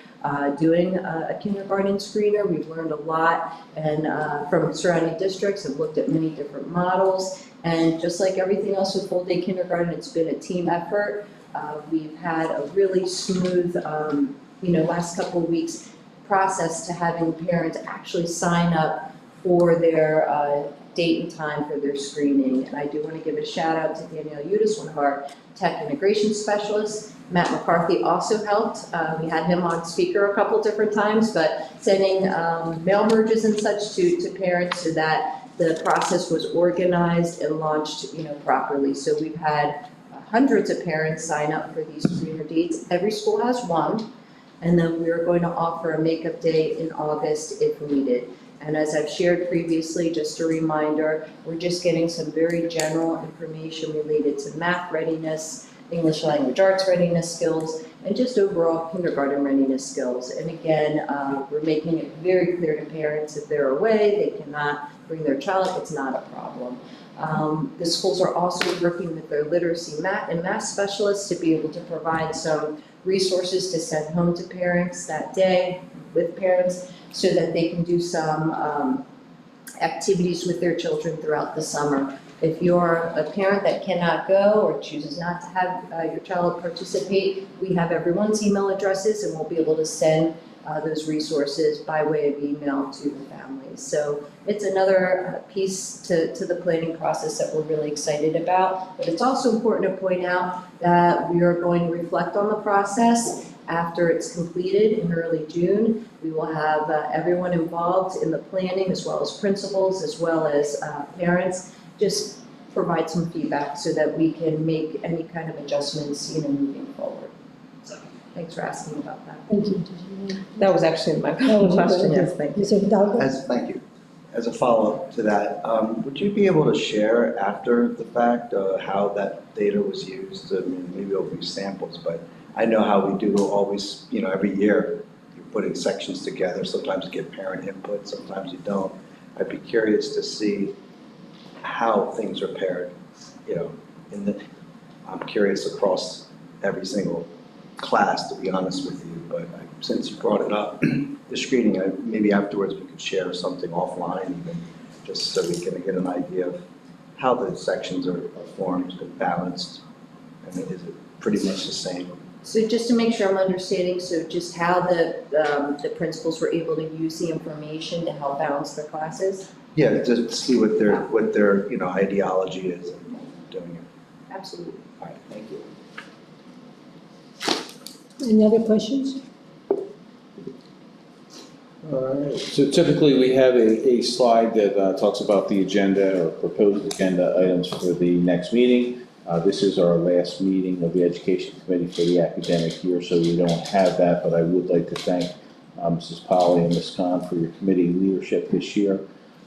doing a kindergarten screener. We've learned a lot and from surrounding districts, have looked at many different models. And just like everything else with full day kindergarten, it's been a team effort. We've had a really smooth, last couple of weeks process to having parents actually sign up for their date and time for their screening. And I do want to give a shout out to Danielle Udis, one of our tech integration specialists. Matt McCarthy also helped. We had him on speaker a couple different times, but sending mail merges and such to parents so that the process was organized and launched, properly. So we've had hundreds of parents sign up for these screener dates. Every school has one. And then we're going to offer a makeup day in August if needed. And as I've shared previously, just a reminder, we're just getting some very general information related to math readiness, English language arts readiness skills, and just overall kindergarten readiness skills. And again, we're making it very clear to parents if they're away, they cannot bring their child, it's not a problem. The schools are also working with their literacy and math specialists to be able to provide some resources to send home to parents that day with parents so that they can do some activities with their children throughout the summer. If you're a parent that cannot go or chooses not to have your child participate, we have everyone's email addresses and we'll be able to send those resources by way of email to the families. So it's another piece to the planning process that we're really excited about. But it's also important to point out that we are going to reflect on the process after it's completed in early June. We will have everyone involved in the planning, as well as principals, as well as parents, just provide some feedback so that we can make any kind of adjustments, moving forward. So thanks for asking about that. Thank you. That was actually my That was question, good. yes, thank you. Mr. Hidalgo? Thank you. As a follow-up to that, would you be able to share after the fact how that data was used? I mean, maybe it'll be samples, but I know how we do always, every year, you're putting sections together. Sometimes you get parent input, sometimes you don't. I'd be curious to see how things are paired, I'm curious across every single class, to be honest with you, but since you brought it up, the screening, maybe afterwards we could share something offline even, just so we can get an idea of how the sections are formed and balanced, and is it pretty much the same? So just to make sure I'm understanding, so just how the principals were able to use the information to help balance their classes? Yeah, just to see what their ideology is in doing it. Absolutely. All right, thank you. Any other questions? All right, so typically we have a slide that talks about the agenda or proposed agenda items for the next meeting. This is our last meeting of the Education Committee for the academic year, so we don't have that, but I would like to thank Mrs. Polly and Ms. Khan for your committee leadership this year.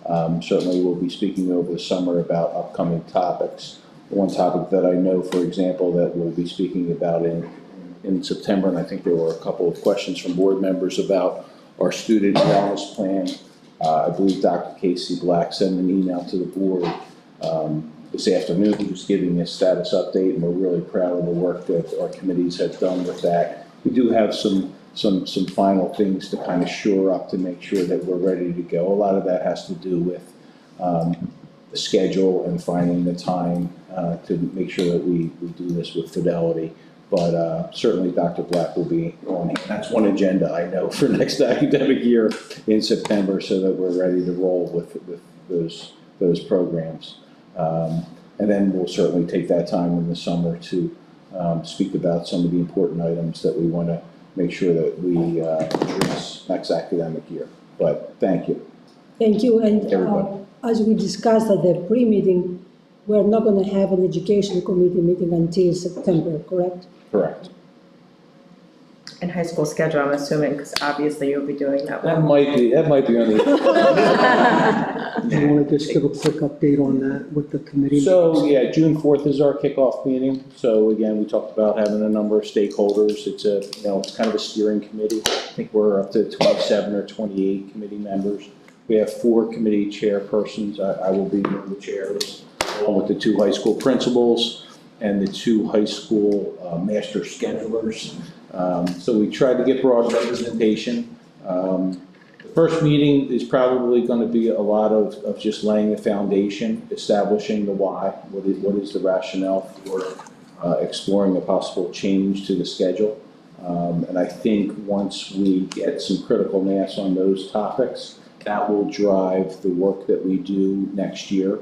Certainly we'll be speaking over the summer about upcoming topics. One topic that I know, for example, that we'll be speaking about in September, and I think there were a couple of questions from board members about our student wellness plan. I believe Dr. Casey Black sent an email to the board this afternoon. He was giving a status update, and we're really proud of the work that our committees have done with that. We do have some final things to kind of shore up to make sure that we're ready to go. A lot of that has to do with the schedule and finding the time to make sure that we do this with fidelity. But certainly Dr. Black will be on hand. That's one agenda I know for next academic year in September, so that we're ready to roll with those programs. And then we'll certainly take that time in the summer to speak about some of the important items that we want to make sure that we address next academic year. But thank you. Thank you, and Everybody. as we discussed at the pre-meeting, we're not going to have an education committee meeting until September, correct? Correct. And high school schedule, I'm assuming, because obviously you'll be doing that That one. might be on the. Do you want to just give a quick update on that with the committee? So, yeah, June 4th is our kickoff meeting. So again, we talked about having a number of stakeholders. It's it's kind of a steering committee. I think we're up to 27 or 28 committee members. We have 4 committee chairpersons. I will be one of the chairs, along with the 2 high school principals and the 2 high school master schedulers. So we tried to get broad representation. The first meeting is probably going to be a lot of just laying the foundation, establishing the why, what is the rationale for exploring a possible change to the schedule. And I think once we get some critical mass on those topics, that will drive the work that we do next year.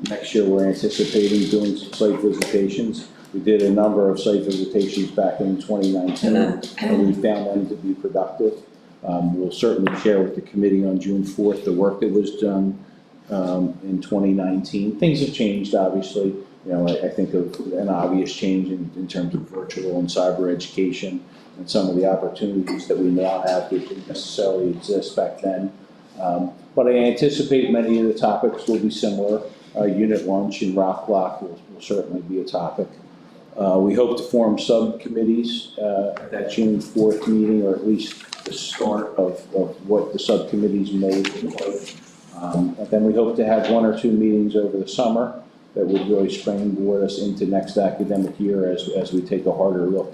Next year, we're anticipating doing some site visitations. We did a number of site visitations back in 2019, and we found them to be productive. We'll certainly share with the committee on June 4th the work that was done in 2019. Things have changed, obviously. I think of an obvious change in terms of virtual and cyber education and some of the opportunities that we now have that didn't necessarily exist back then. But I anticipate many of the topics will be similar. Unit lunch and rock block will certainly be a topic. We hope to form subcommittees at that June 4th meeting, or at least the start of what the subcommittees may look like. And then we hope to have 1 or 2 meetings over the summer that would really springboard us into next academic year as we take a harder look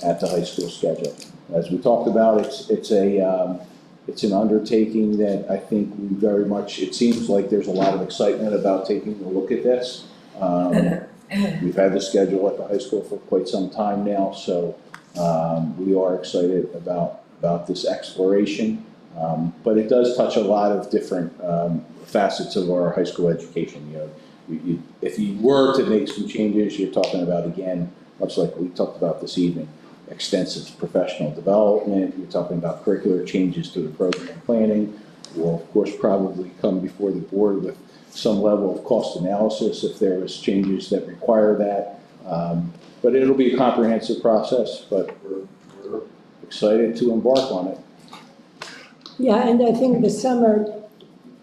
at the high school schedule. As we talked about, it's an undertaking that I think we very much, it seems like there's a lot of excitement about taking a look at this. We've had the schedule at the high school for quite some time now, so we are excited about about this exploration. But it does touch a lot of different facets of our high school education. You know, if you were to make some changes, you're talking about, again, much like we talked about this evening, extensive professional development. You're talking about curricular changes to the program planning. We'll, of course, probably come before the board with some level of cost analysis if there is changes that require that. But it'll be a comprehensive process, but we're excited to embark on it. Yeah, and I think the summer,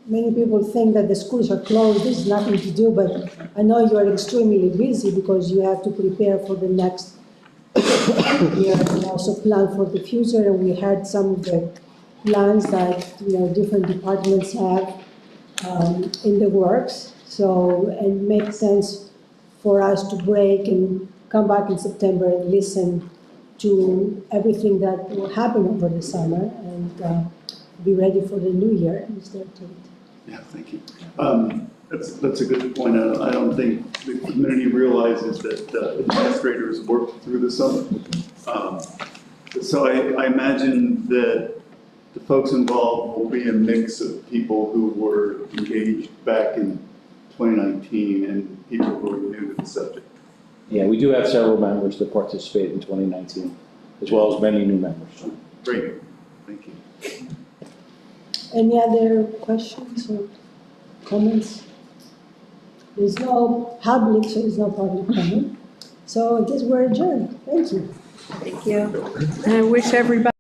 many people think that the schools are closed, there's nothing to do, but I know you are extremely busy because you have to prepare for the next year and also plan for the future, and we had some of the plans that, you know, different departments have in the works. So it makes sense for us to break and come back in September and listen to everything that will happen over the summer and be ready for the new year. Mr. Tate. Yeah, thank you. That's a good point. I don't think the community realizes that administrators work through the summer. So I imagine that the folks involved will be a mix of people who were engaged back in 2019 and people who are new to the subject. Yeah, we do have several members that participate in 2019, as well as many new members. Great, thank you. Any other questions or comments? There's no public, so there's no public comment. So I guess we're adjourned. Thank you. Thank you. And I wish everybody